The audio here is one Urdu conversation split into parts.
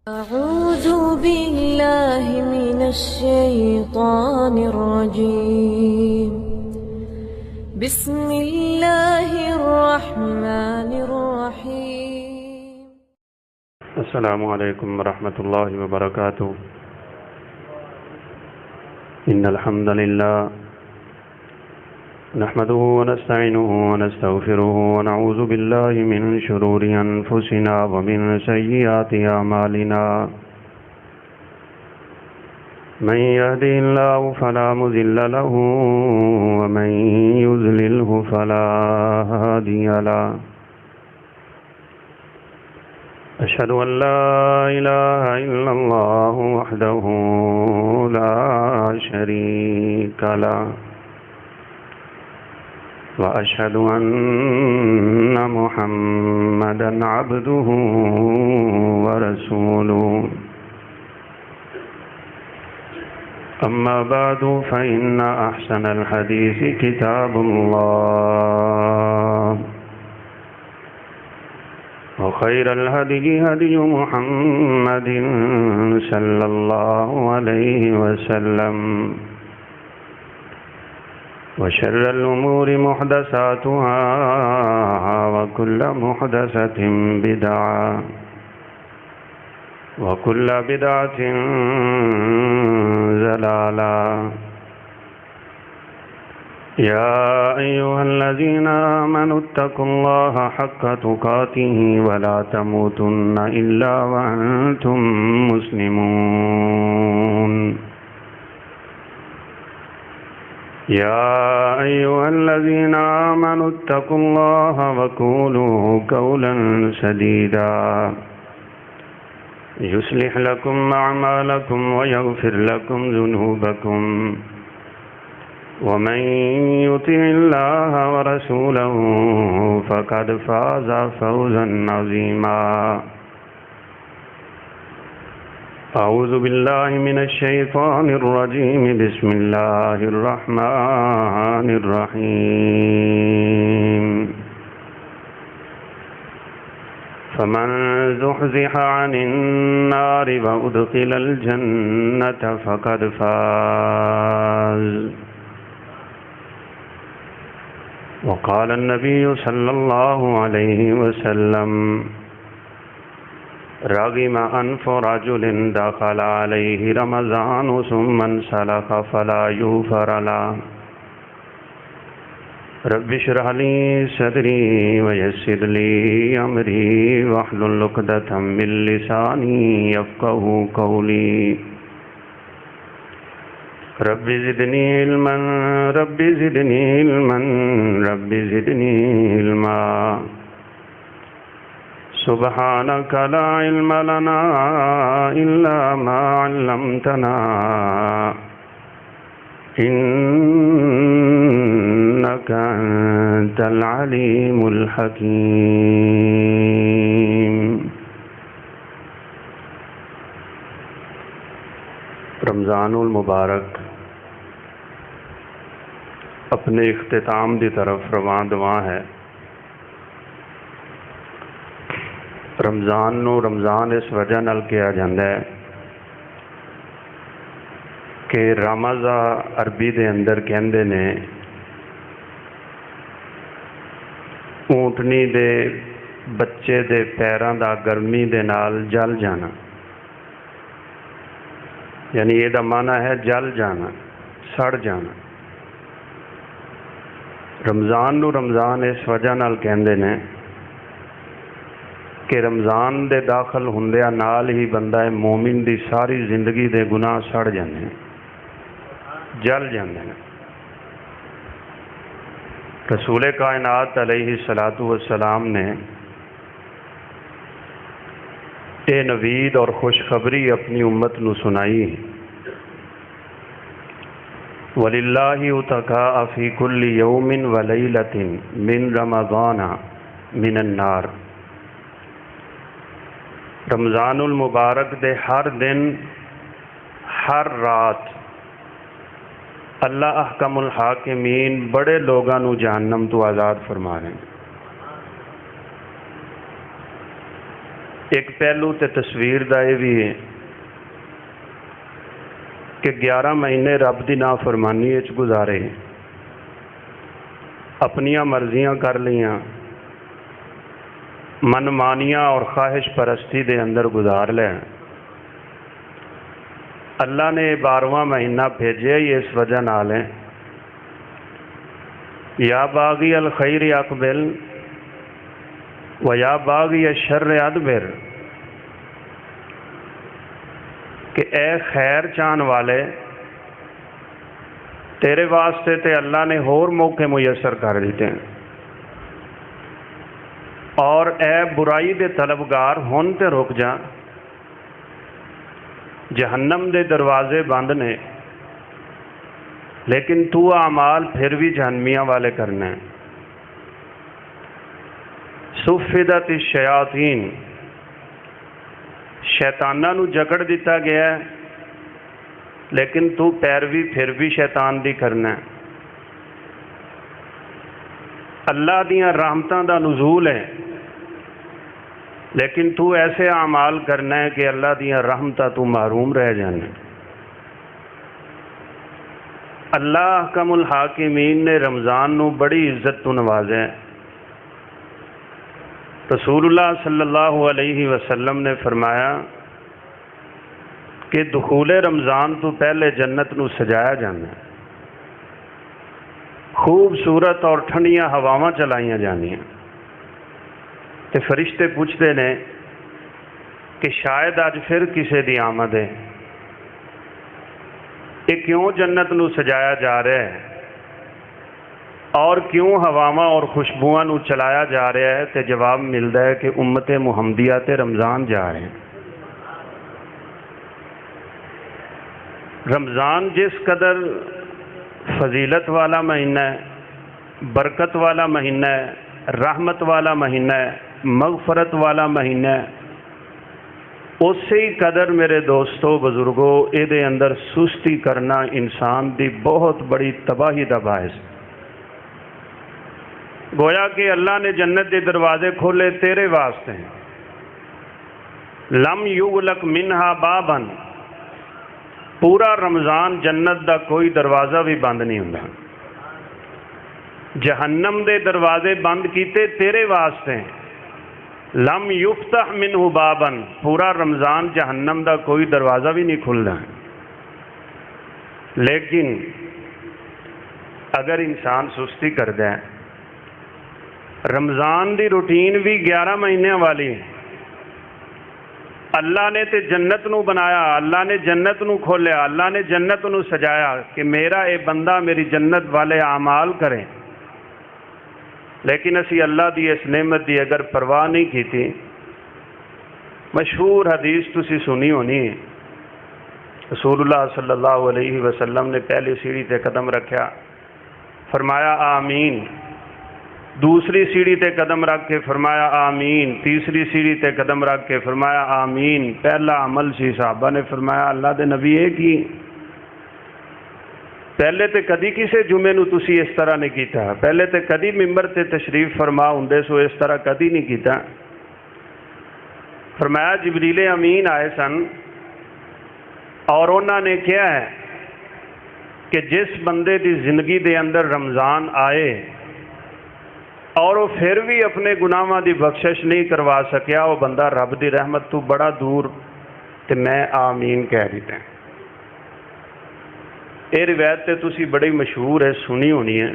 أعوذ بالله من الشيطان الرجيم. بسم الله الرحمن الرحيم. السلام علیکم ورحمۃ اللہ وبرکاتہ. ان الحمد للہ نحمده ونستعینه ونستغفره ونعوذ باللہ من شرور انفسنا ومن سیئات اعمالنا. من يهده الله فلا مضل له ومن يضلله فلا هادي له. أشهد أن لا إله إلا الله وحده لا شريك له وأشهد أن محمدا عبده ورسوله. أما بعد فإن أحسن الحديث كتاب الله وخير الهدي هدي محمد صلى الله عليه وسلم وشر الأمور محدثاتها وكل محدثة بدعة وكل بدعة ضلالة. يا أيها الذين آمنوا اتقوا الله حق تقاته ولا تموتن إلا وأنتم مسلمون. يا أيها الذين آمنوا اتقوا الله وقولوا قولا سديدا يصلح لكم أعمالكم ويغفر لكم ذنوبكم ومن يطع الله ورسوله فقد فاز فوزا عظيما. أعوذ بالله من الشيطان الرجيم. بسم الله الرحمن الرحيم. فمن زحزح عن النار وأدخل الجنة فقد فاز. وقال النبي صلى الله عليه وسلم رغم أنف رجل دخل عليه رمضان ثم انسلخ فلا يغفر له. رب اشرح لي صدري ويسر لي أمري واحلل عقدة من لساني يفقهوا قولي. رب زدني علما رب زدني علما رب زدني علما. سبحانك لا علم لنا إلا ما علمتنا إنك أنت العليم الحكيم. رمضان المبارک اپنے اختتام دی طرف رواں دواں ہے. رمضان نو رمضان اس وجہ نال کہا جاندہ ہے کہ رمضا عربی دے اندر کہندے نے اونٹنی دے بچے دے پیراں دا گرمی دے نال جل جانا، یعنی یہ دا معنی ہے جل جانا، سڑ جانا. رمضان نو رمضان اس وجہ نال کہندے نے کہ رمضان دے داخل ہوندیا نال ہی بندہ مومن دی ساری زندگی دے گناہ سڑ جاندے ہیں، جل جاندے ہیں. رسول کائنات علیہ الصلاۃ والسلام نے اے نوید اور خوشخبری اپنی امت نو سنائی. وَلِلَّهِ اُتَقَاءَ فِي كُلِّ يَوْمٍ وَلَيْلَةٍ مِّن رَمَضَانَ مِنَ النَّارِ. رمضان المبارک دے ہر دن ہر رات اللہ احکم الحاکمین بڑے لوگاں نو جہنم تو آزاد فرما رہے ہیں. ایک پہلو تے تصویر دا یہ بھی ہے کہ 11 مہینے رب دی نافرمانی وچ گزارے، اپنیاں مرضیاں کر لیاں، من مانیاں اور خواہش پرستی دے اندر گزار لے۔ اللہ نے 12واں مہینہ بھیجیا ہی اس وجہ نال ہے، یا باغی الخیر اقبل و یا باغی الشر ادبر، کہ اے خیر چاہن والے تیرے واسطے تے اللہ نے اور موقع میسر کر دیتے ہیں، اور اے برائی دے طلبگار ہن تے رک جا، جہنم دے دروازے بند نے لیکن تو اعمال پھر بھی جہنمیاں والے کرنے ہیں۔ صفدت الشیاطین، شیطانہ نو جکڑ دیتا گیا ہے لیکن تو پیروی پھر بھی شیطان دی کرنا ہے۔ اللہ دیاں رحمتاں دا نزول ہے لیکن تو ایسے اعمال کرنا ہے کہ اللہ دیاں رحمتاں تو محروم رہ جانے۔ اللہ احکم الحاکمین نے رمضان نو بڑی عزت تو نوازے ہیں۔ رسول اللہ صلی اللہ علیہ وسلم نے فرمایا کہ دخول رمضان تو پہلے جنت نو سجایا جانا ہے، خوبصورت اور ٹھنڈیاں ہواواں چلائیاں جانیاں، تے فرشتے پوچھتے نے کہ شاید آج پھر کسے دی آمد ہے، یہ کیوں جنت نو سجایا جا رہا ہے اور کیوں ہواواں اور خوشبواں نو چلایا جا رہا ہے؟ تے جواب ملتا ہے کہ امت محمدیہ تے رمضان جا رہے ہیں۔ رمضان جس قدر فضیلت والا مہینہ ہے، برکت والا مہینہ ہے، رحمت والا مہینہ ہے، مغفرت والا مہینہ ہے، اسی قدر میرے دوستو بزرگو اے دے اندر سستی کرنا انسان دی بہت بڑی تباہی دا باعث۔ گویا کہ اللہ نے جنت دے دروازے کھولے تیرے واسطے ہیں، لم یغلق منہا بابن، پورا رمضان جنت دا کوئی دروازہ بھی بند نہیں ہوندا، جہنم دے دروازے بند کیتے تیرے واسطے ہیں، لم یفتح منہ بابن، پورا رمضان جہنم دا کوئی دروازہ بھی نہیں کھلنا ہے۔ لیکن اگر انسان سستی کر دے، رمضان دی روٹین بھی 11 مہینے والی ہے، اللہ نے تے جنت نو بنایا، اللہ نے جنت نو کھولیا، اللہ نے جنت نو سجایا کہ میرا اے بندہ میری جنت والے اعمال کریں، لیکن اسی اللہ دی اس نعمت دی اگر پرواہ نہیں کی تھی۔ مشہور حدیث تسی سنی ہونی ہے، رسول اللہ صلی اللہ علیہ وسلم نے پہلی سیڑھی تے قدم رکھیا، فرمایا آمین، دوسری سیڑھی تے قدم رکھ کے فرمایا آمین، تیسری سیڑھی تے قدم رکھ کے فرمایا آمین۔ پہلا عمل سی، صحابہ نے فرمایا اللہ دے نبی ایک ہی، پہلے تے کدی کسے جمعے نو تسی اس طرح نہیں کیتا، پہلے تے کدی ممبر تے تشریف فرما ہوندے سو اس طرح کدی نہیں کیتا۔ فرمایا جبریل امین آئے سن اور انہوں نے کیا ہے کہ جس بندے دی زندگی دے اندر رمضان آئے اور وہ پھر بھی اپنے گناہاں دی بخشش نہیں کروا سکیا، وہ بندہ رب دی رحمت تو بڑا دور، تے میں آمین کہہ دیتا ہے۔ یہ روایت تے تسی بڑی مشہور ہے، سنی ہونی ہے،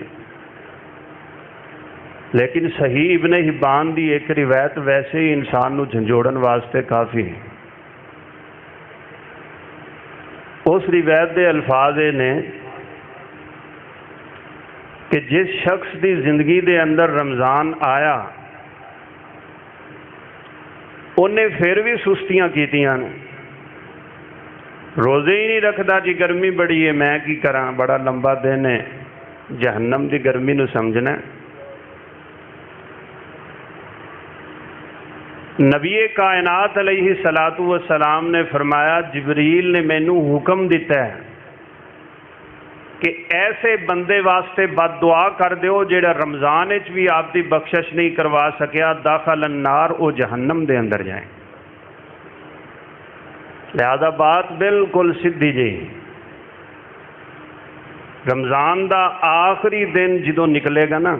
لیکن صحیح ابن حبان دی ایک روایت ویسے ہی انسان نو جھنجوڑن واسطے کافی ہے۔ اس روایت دے الفاظ نے کہ جس شخص دی زندگی دے اندر رمضان آیا انہیں پھر بھی سستیاں کیتیاں نے، روزے ہی نہیں رکھدا جی گرمی بڑی ہے میں کی کراں، بڑا لمبا دن ہے، جہنم دی گرمی نو سمجھنا۔ نبی کائنات علیہ الصلوۃ والسلام نے فرمایا جبریل نے مینوں حکم دیتا ہے کہ ایسے بندے واسطے بد دعا کر دیو جیڑا رمضان وچ بھی آپ دی بخشش نہیں کروا سکیا، داخل النار، او جہنم دے اندر جائیں۔ لہذا بات بالکل سیدھی جی، رمضان دا آخری دن جدوں نکلے گا نا،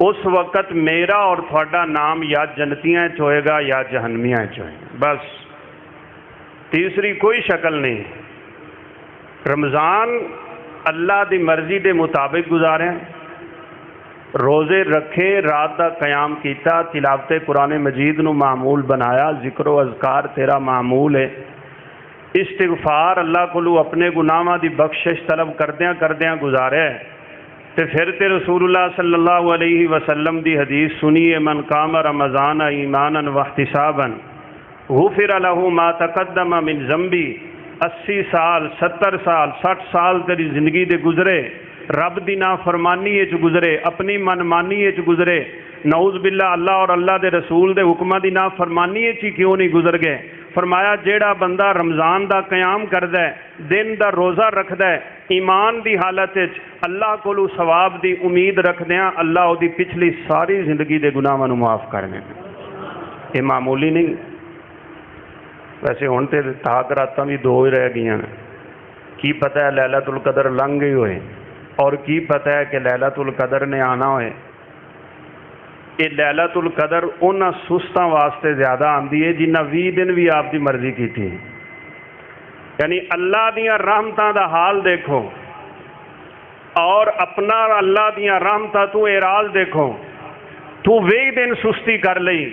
اس وقت میرا اور تھوڑا نام یا جنتیاں ہوئے گا یا جہنمیاں ہوئے گا، بس تیسری کوئی شکل نہیں۔ رمضان اللہ دی مرضی دے مطابق گزارے، روزے رکھے، رات دا قیام کیتا، تلاوت قرآن مجید نو معمول بنایا، ذکر و اذکار تیرا معمول ہے، استغفار اللہ کو اپنے گناہاں دی بخشش طلب کردیاں گزارے، تے پھر تے رسول اللہ صلی اللہ علیہ وسلم دی حدیث سنیے، من قام رمضان ایمانا واحتسابا غفر له ما تقدم من ذنبی۔ 80 سال 70 سال 60 سال تیری زندگی دے گزرے، رب دی نافرمانی وچ گزرے، اپنی منمانی وچ گزرے، نعوذ باللہ اللہ اور اللہ دے رسول دے حکماں دی نافرمانی وچ کیوں نہیں گزر گئے؟ فرمایا جیڑا بندہ رمضان دا قیام کردا ہے، دن دا روزہ رکھدا ہے، ایمان دی حالت وچ اللہ کولو ثواب دی امید رکھدیاں، اللہ او دی پچھلی ساری زندگی دے گناہاں نو معاف کرنے۔ یہ معمولی نہیں، ویسے ہن تے تاک راتاں بھی 2 ہی رہ گئیاں، کی پتہ ہے لیلۃ القدر لنگ گئی ہوئے، اور کی پتہ ہے کہ لیلۃ القدر نے آنا ہوئے۔ یہ لیلۃ القدر انہاں سستاں واسطے زیادہ آندی ہے جنہاں 20 دن بھی آپ دی مرضی کی تھی۔ یعنی اللہ دیاں رحمتاں دا حال دیکھو اور اپنا اللہ دیاں رحمتاں تو اعراض دیکھو، تو 20 دن سستی کر لئی۔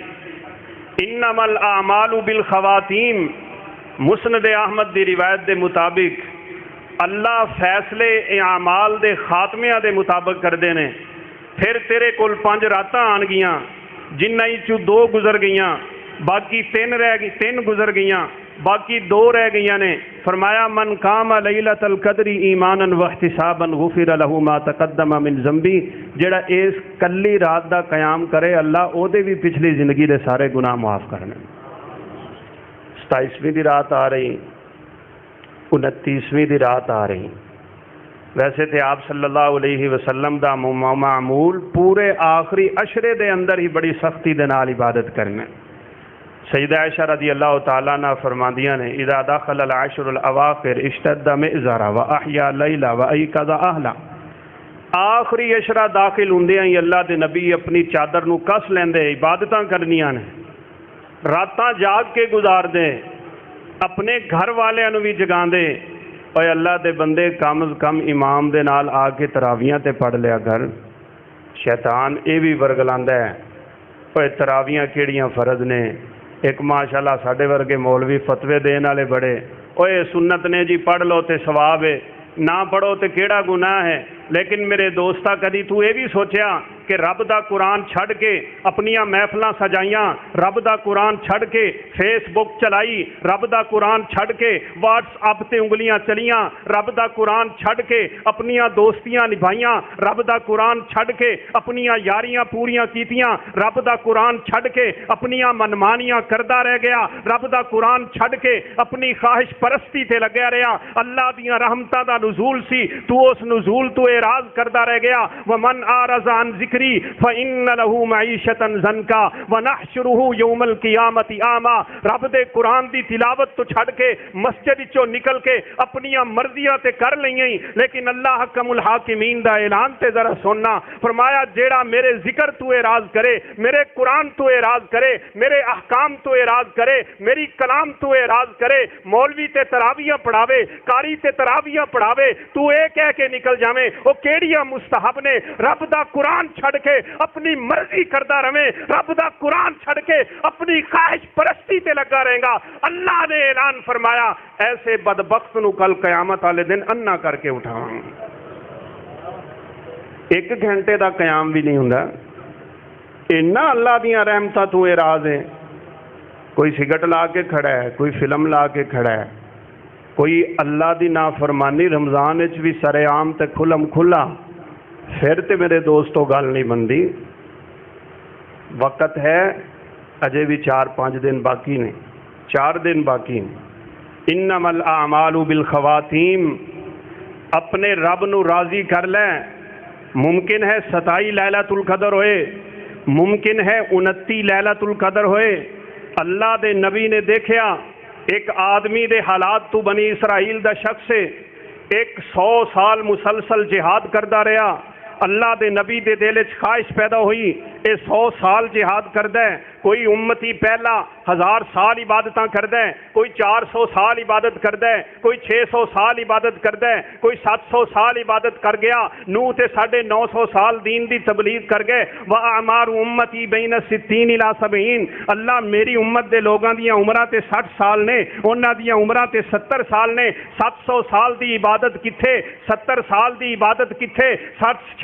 انما الاعمال بالخواتیم، مسند احمد دی روایت دے مطابق اللہ فیصلے اعمال دے خاتمیاں دے مطابق کردے نے۔ پھر تیرے کول 5 راتاں آن گیاں، جنہاں چوں 2 گزر گئیاں، باقی 3 گزر گئیاں، باقی 2 رہ گئیاں نے۔ فرمایا من قام لیلۃ القدر ایمانا واحتسابا غفر له ما تقدم من ذنبی، جڑا اس کلی رات دا قیام کرے اللہ او دے بھی پچھلی زندگی دے سارے گناہ معاف کرنے۔ 27ویں دی رات آ رہی، 29ویں دی رات آ رہی۔ ویسے تھے آپ صلی اللہ علیہ وسلم دا معمول پورے آخری عشرے دے اندر ہی بڑی سختی دے نال عبادت کرنے۔ سیدہ عائشہ رضی اللہ تعالیٰ عنہ فرماندیاں نے اذا دخل العشر الاواخر اشتد مئزرا واحیا لیلا وایقظ اہلا۔ آخری عشرہ داخل ہوندیاں ہی اللہ دے نبی اپنی چادر نو کس لیندے، عبادتاں کرنیاں نے، راتاں جاگ کے گزار دے، اپنے گھر والے نو بھی جگان دے۔ اوے اللہ دے بندے کم از کم امام دے نال آ کے تراویاں تے پڑھ لیا گھر۔ شیطان اے بھی ورگلاندا ہے، اوے تراویاں کیڑیاں فرض نے، ایک ماشاءاللہ ساڈے ورگے مولوی فتوے دین والے بڑے، اوے سنت نے جی پڑھ لو تے ثواب ہے، نہ پڑھو تے کیڑا گناہ ہے۔ لیکن میرے دوستا کدی تو اے بھی سوچیا کہ رب دا قرآن چھڑ کے اپنیاں محفلاں سجائیاں، رب دا قرآن چھڑ کے فیس بک چلائی، رب دا قرآن چھڑ کے واٹس اپ تے انگلیاں چلیاں، رب دا قرآن چھڑ کے اپنیاں دوستیاں نبھائیاں، رب دا قرآن چھڑ کے اپنیاں یاریاں پوریاں کیتیاں، رب دا قرآن چھڑ کے اپنیاں منمانیاں کردا رہ گیا، رب دا قرآن چھڑ کے اپنی خواہش پرستی تے لگیا رہا۔ اللہ دیاں رحمتاں دا نزول سی، تو اس نزول تو اعراض کردا رہ گیا۔ ومن اعرض عن ذکری فإن له معیشتا ضنکا ونحشره یوم القیامت اعما۔ رب دے قرآن دی تلاوت تو چھڑ کے مسجد چوں نکل کے اپنیاں مرضیاں تے کر لئیں، لیکن اللہ حکم الحاکمین دا اعلان تے ذرا سننا۔ فرمایا جیڑا میرے ذکر تو اعراض کرے، میرے قرآن تو اعراض کرے، میرے احکام تو اعراض کرے، میری کلام تو اعراض کرے، مولوی تے تراویاں پڑھاوے، قاری تے تراویاں پڑھاوے، تو اے کہہ کے نکل جاویں او کیڑیاں مستحب نے، رب دا قرآن چھڑ کے اپنی مرضی کردا رہے، رب دا قرآن چھڑ کے اپنی خواہش پرستی تے لگا رہے گا۔ اللہ نے اعلان فرمایا ایسے بدبخت نو کل قیامت والے دن انا کر کے اٹھاواں۔ 1 گھنٹے دا قیام بھی نہیں ہوندا، اینا اللہ دیاں رحمتاں تو اعراض ہے۔ کوئی سگٹ لا کے کھڑا ہے، کوئی فلم لا کے کھڑا ہے، کوئی اللہ دی نافرمانی رمضان وچ بھی سر عام تے کھلم کھلا، پھر تے میرے دوستو گل نہیں بندی۔ وقت ہے اجے بھی 4-5 دن باقی نے، 4 دن باقی نے۔ انما الاعمال بالخواتیم، اپنے رب نو راضی کر لیں۔ ممکن ہے 27 لیلۃ القدر ہوئے، ممکن ہے 29 لیلۃ القدر ہوئے، اللہ دے نبی نے دیکھیا ایک آدمی دے حالات تو بنی اسرائیل دا شخص ہے، ایک 100 سال مسلسل جہاد کردا رہا۔ اللہ دے نبی دے دل وچ خواہش پیدا ہوئی اے 100 سال جہاد کردا ہے، کوئی امتی پہلا 1000 سال عبادتاں کردا ہے، کوئی 400 سال عبادت کردا ہے، کوئی 600 سال عبادت کردا ہے، کوئی 700 سال عبادت کر گیا۔ نوح تے 950 سال دین دی تبلیغ کر گئے۔ وَأَعْمَارُ أُمَّتِي بَيْنَ 60 إِلَى 70۔ اللہ میری امت دے لوگاں دیاں عمراں تے 60 سال نے، انہاں دیاں عمراں تے 70 سال نے۔ 700 سال دی عبادت کتھے؟ 70 سال دی عبادت کتھے؟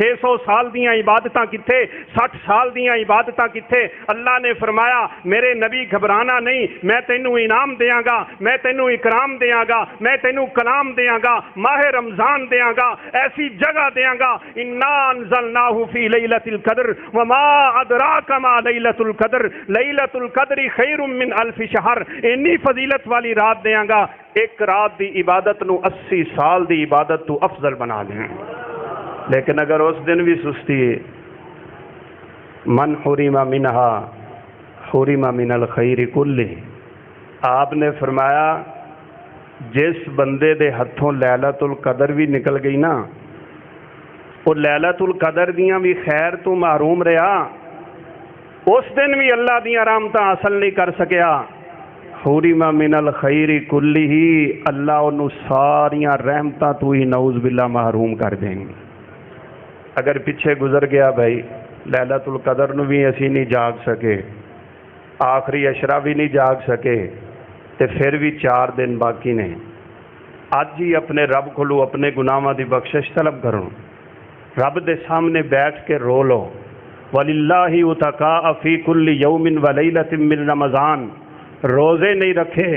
600 سال دیاں عبادتاں کتھے؟ 60 سال دیاں عبادتاں کتھے؟ اللہ نے فرمایا میرے نبی گھبرانا نہیں، میں تینوں انعام دیاں گا، میں تینوں اکرام دیاں گا، میں تینوں کلام دیاں گا، ماہ رمضان دیاں گا، ایسی جگہ دیاں گا۔ انا انزلناہ فی لیلۃ القدر وما ادراک ما لیلۃ القدر لیلۃ القدر خیر من الف شہر۔ انی فضیلت والی رات دیاں گا، ایک رات دی عبادت نو 80 سال دی عبادت تو افضل بنا دیں۔ لیکن اگر اس دن بھی سستی ہے، من حرم منہا حرم من الخیر کلہ، آپ نے فرمایا جس بندے دے ہتھوں لیلۃ القدر بھی نکل گئی نا، وہ لیلۃ القدر دیاں بھی خیر تو محروم رہا، اس دن بھی اللہ دیاں رحمتاں حاصل نہیں کر سکیا۔ حرم من الخیر کلہ، اللہ انہوں ساریاں رحمتاں تو ہی نعوذ باللہ محروم کر دیں گے۔ اگر پیچھے گزر گیا بھائی لیلۃ القدر نو بھی اسی نہیں جاگ سکے، آخری اشرا بھی نہیں جاگ سکے، تے پھر بھی 4 دن باقی نے۔ اج ہی اپنے رب کو اپنے گناہاں دی بخشش طلب کرو، رب دے سامنے بیٹھ کے رو لو۔ وَلِلَّهِ اُتَقَاءَ فِي كُلِّ يَوْمٍ وَلَيْلَةٍ مِّن رمضان، روزے نہیں رکھے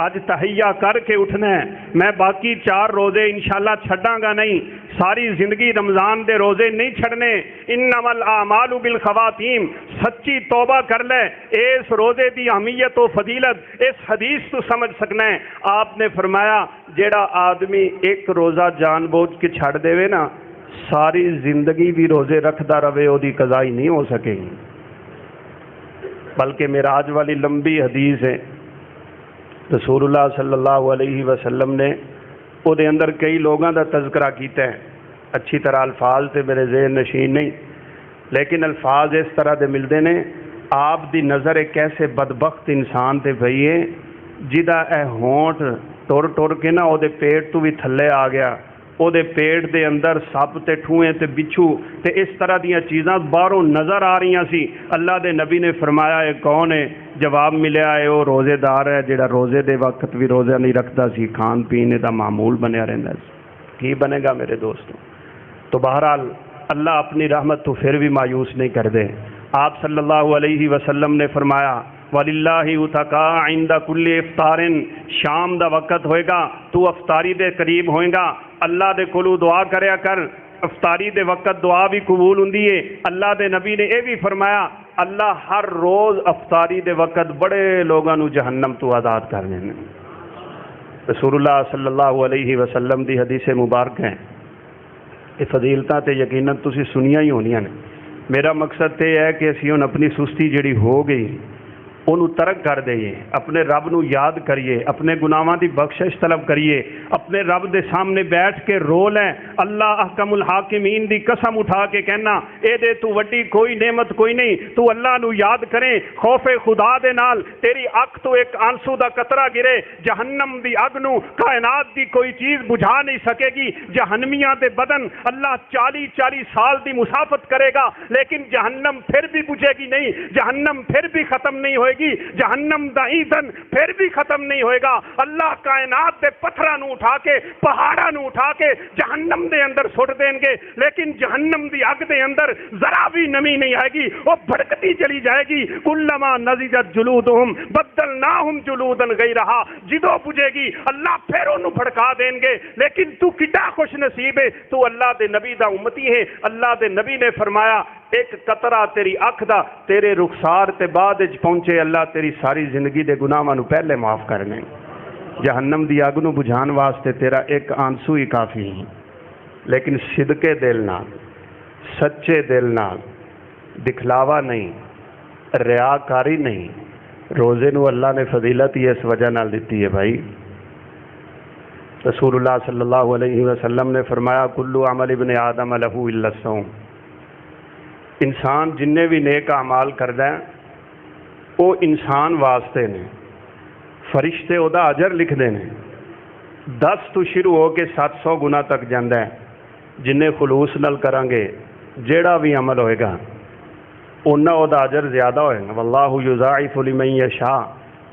اج تہیہ کر کے اٹھنا ہے، میں باقی 4 روزے انشاءاللہ چھڑاں گا نہیں، ساری زندگی رمضان دے روزے نہیں چھڑنے۔ انما الاعمال بالخواتیم، سچی توبہ کر لے، اس روزے دی اہمیت و فضیلت اس حدیث تو سمجھ سکنا ہے۔ آپ نے فرمایا جیڑا آدمی ایک روزہ جان بوجھ کے چھڑ دے وے نا، ساری زندگی بھی روزے رکھدا رہے او دی قضا ہی نہیں ہو سکے گی۔ بلکہ معراج والی لمبی حدیث ہے، رسول اللہ صلی اللہ علیہ وسلم نے او دے اندر کئی لوگاں دا تذکرہ کیتا ہے، اچھی طرح الفاظ تے میرے ذہن نشین نہیں، لیکن الفاظ اس طرح دے ملدے نے۔ آپ دی نظر ایک ایسے بدبخت انسان تے پئی ہے جدا اے ہونٹ ٹر ٹر کے نا او دے پیٹ تو بھی تھلے آ گیا، او دے پیٹ دے اندر سپ تے ٹھوئیں تے بچھو تے اس طرح دیاں چیزاں باہروں نظر آ رہی سی۔ اللہ دے نبی نے فرمایا اے کون ہے؟ جواب ملیا ہے وہ روزے دار ہے جڑا روزے دے وقت بھی روزہ نہیں رکھتا سی، کھان پینے دا معمول بنیا رہندا سی۔ کی بنے گا میرے دوستوں؟ تو بہرحال اللہ اپنی رحمت تو پھر بھی مایوس نہیں کر دے۔ آپ صلی اللہ علیہ وسلم نے فرمایا وَلِلَّهِ اُتَقَاءَ عِنْدَ كُلِّ افطارٍ، شام دا وقت ہوئے گا تو افطاری دے قریب ہوئے گا، اللہ دے کولو دعا کریا کر، افطاری دے وقت دعا بھی قبول ہوندی ہے۔ اللہ دے نبی نے یہ بھی فرمایا اللہ ہر روز افطاری دے وقت بڑے لوگاں نو جہنم تو آزاد کر دینا۔ رسول اللہ صلی اللہ علیہ وسلم دی حدیث مبارک ہیں، یہ فضیلتاں تے یقیناً تسی سنیاں ہی ہونیاں نے۔ میرا مقصد تے ہے کہ اسی ہن اپنی سستی جڑی ہو گئی انہوں ترک کر دئیے، اپنے رب نو یاد کریے، اپنے گناہاں دی بخشش طلب کریے، اپنے رب دے سامنے بیٹھ کے رو لیں۔ اللہ احکم الحاکمین دی قسم اٹھا کے کہنا اے دے تو وڈی کوئی نعمت کوئی نہیں، تو اللہ نو یاد کریں، خوف خدا دے نال تیری اکھ تو ایک آنسو دا قطرہ گرے، جہنم دی اگ نو کائنات دی کوئی چیز بجھا نہیں سکے گی۔ جہنمیاں دے بدن اللہ 40 سال دی مسافت کرے گا لیکن جہنم پھر بھی بجھے گی نہیں، جہنم پھر بھی ختم نہیں ہوئے گی، جہنم دا ایندھن پھر بھی ختم نہیں ہوئے گا۔ اللہ کائنات دے پتھراں نو اٹھا کے پہاڑاں نو اٹھا کے جہنم دے اندر سٹ دیں گے، لیکن جہنم دی اگ دے اندر ذرا بھی نمی نہیں آئے گی، وہ بھڑکتی چلی جائے گی۔ کلما نضجت جلودہم بدلناہم جلودا غیرہا، جدو بجھے گی اللہ پھر انہوں بھڑکا دیں گے۔ لیکن تو کڈا خوش نصیب ہے، تو اللہ دے نبی دا امتی ہے۔ اللہ دے نبی نے فرمایا ایک قطرہ تیری اکھ دا تیرے رخسار تے بعد وچ پہنچے، اللہ تیری ساری زندگی دے گناہاں نو پہلے معاف کرنے۔ جہنم دی اگ نو بجھان واسطے تیرا ایک آنسو ہی کافی ہے، لیکن صدقے دل نال، سچے دل نال، دکھلاوا نہیں، ریاکاری نہیں، روزے نو اللہ نے فضیلت ہی اس وجہ نال دیتی ہے بھائی. رسول اللہ صلی اللہ علیہ وسلم نے فرمایا کل عمل ابن آدم لہ الا الصوم. انسان جننے بھی نیک اعمال کردا ہے وہ انسان واسطے نے، فرشتے وہ اجر لکھتے ہیں. 10 تو شروع ہو کے 700 گنا تک جاندہ ہے. جنہیں خلوص نال کریں گے جیڑا بھی عمل ہوئے گا اونا وہ اجر زیادہ ہوئے گا. واللہ یضاعف لمن یشاء،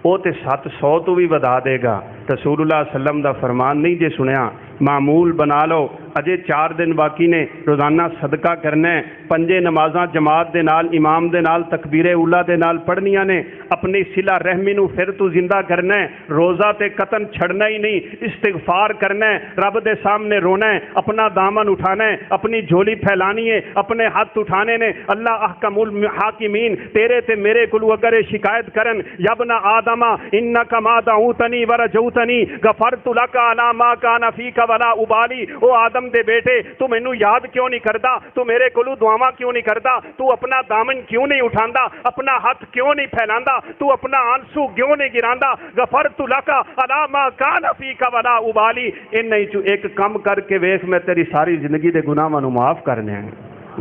وہ تے 700 تو بھی بدا دے گا. رسول اللہ صلی اللہ علیہ وسلم دا فرمان نہیں جے سنیا، معمول بنا لو. اجے 4 دن باقی نے، روزانہ صدقہ کرنا ہے، 5 نمازاں جماعت دے نال امام دے نال تکبیر اولا دے نال پڑھنیاں نے، اپنی صلہ رحمی نو پھر تو زندہ کرنا ہے. روزہ تے قطن چھڑنا ہی نہیں، استغفار کرنا ہے، رب دے سامنے رونا ہے، اپنا دامن اٹھانا ہے، اپنی جھولی پھیلانی ہے، اپنے ہاتھ اٹھانے نے. اللہ احکم الحاکمین تیرے تے میرے کولو اگر شکایت کرن یا ابن آدم انک ما دعوتنی ورجوتنی غفرت لک علی ما کان فیک ولا ابالی. او آدم دے بیٹے تو مینوں یاد کیوں نہیں کردا؟ تو میرے کولو دعاواں کیوں نہیں کردا؟ تو اپنا دامن کیوں نہیں اٹھاندا؟ اپنا ہاتھ کیوں نہیں پھیلاندا؟ تو اپنا آنسو کیوں نہیں گراندا؟ غفرت لک علی ما کان فیک ولا ابالی. ان ایک کم کر کے ویکھ میں تیری ساری زندگی دے گناہاں نو معاف کرنے ہیں.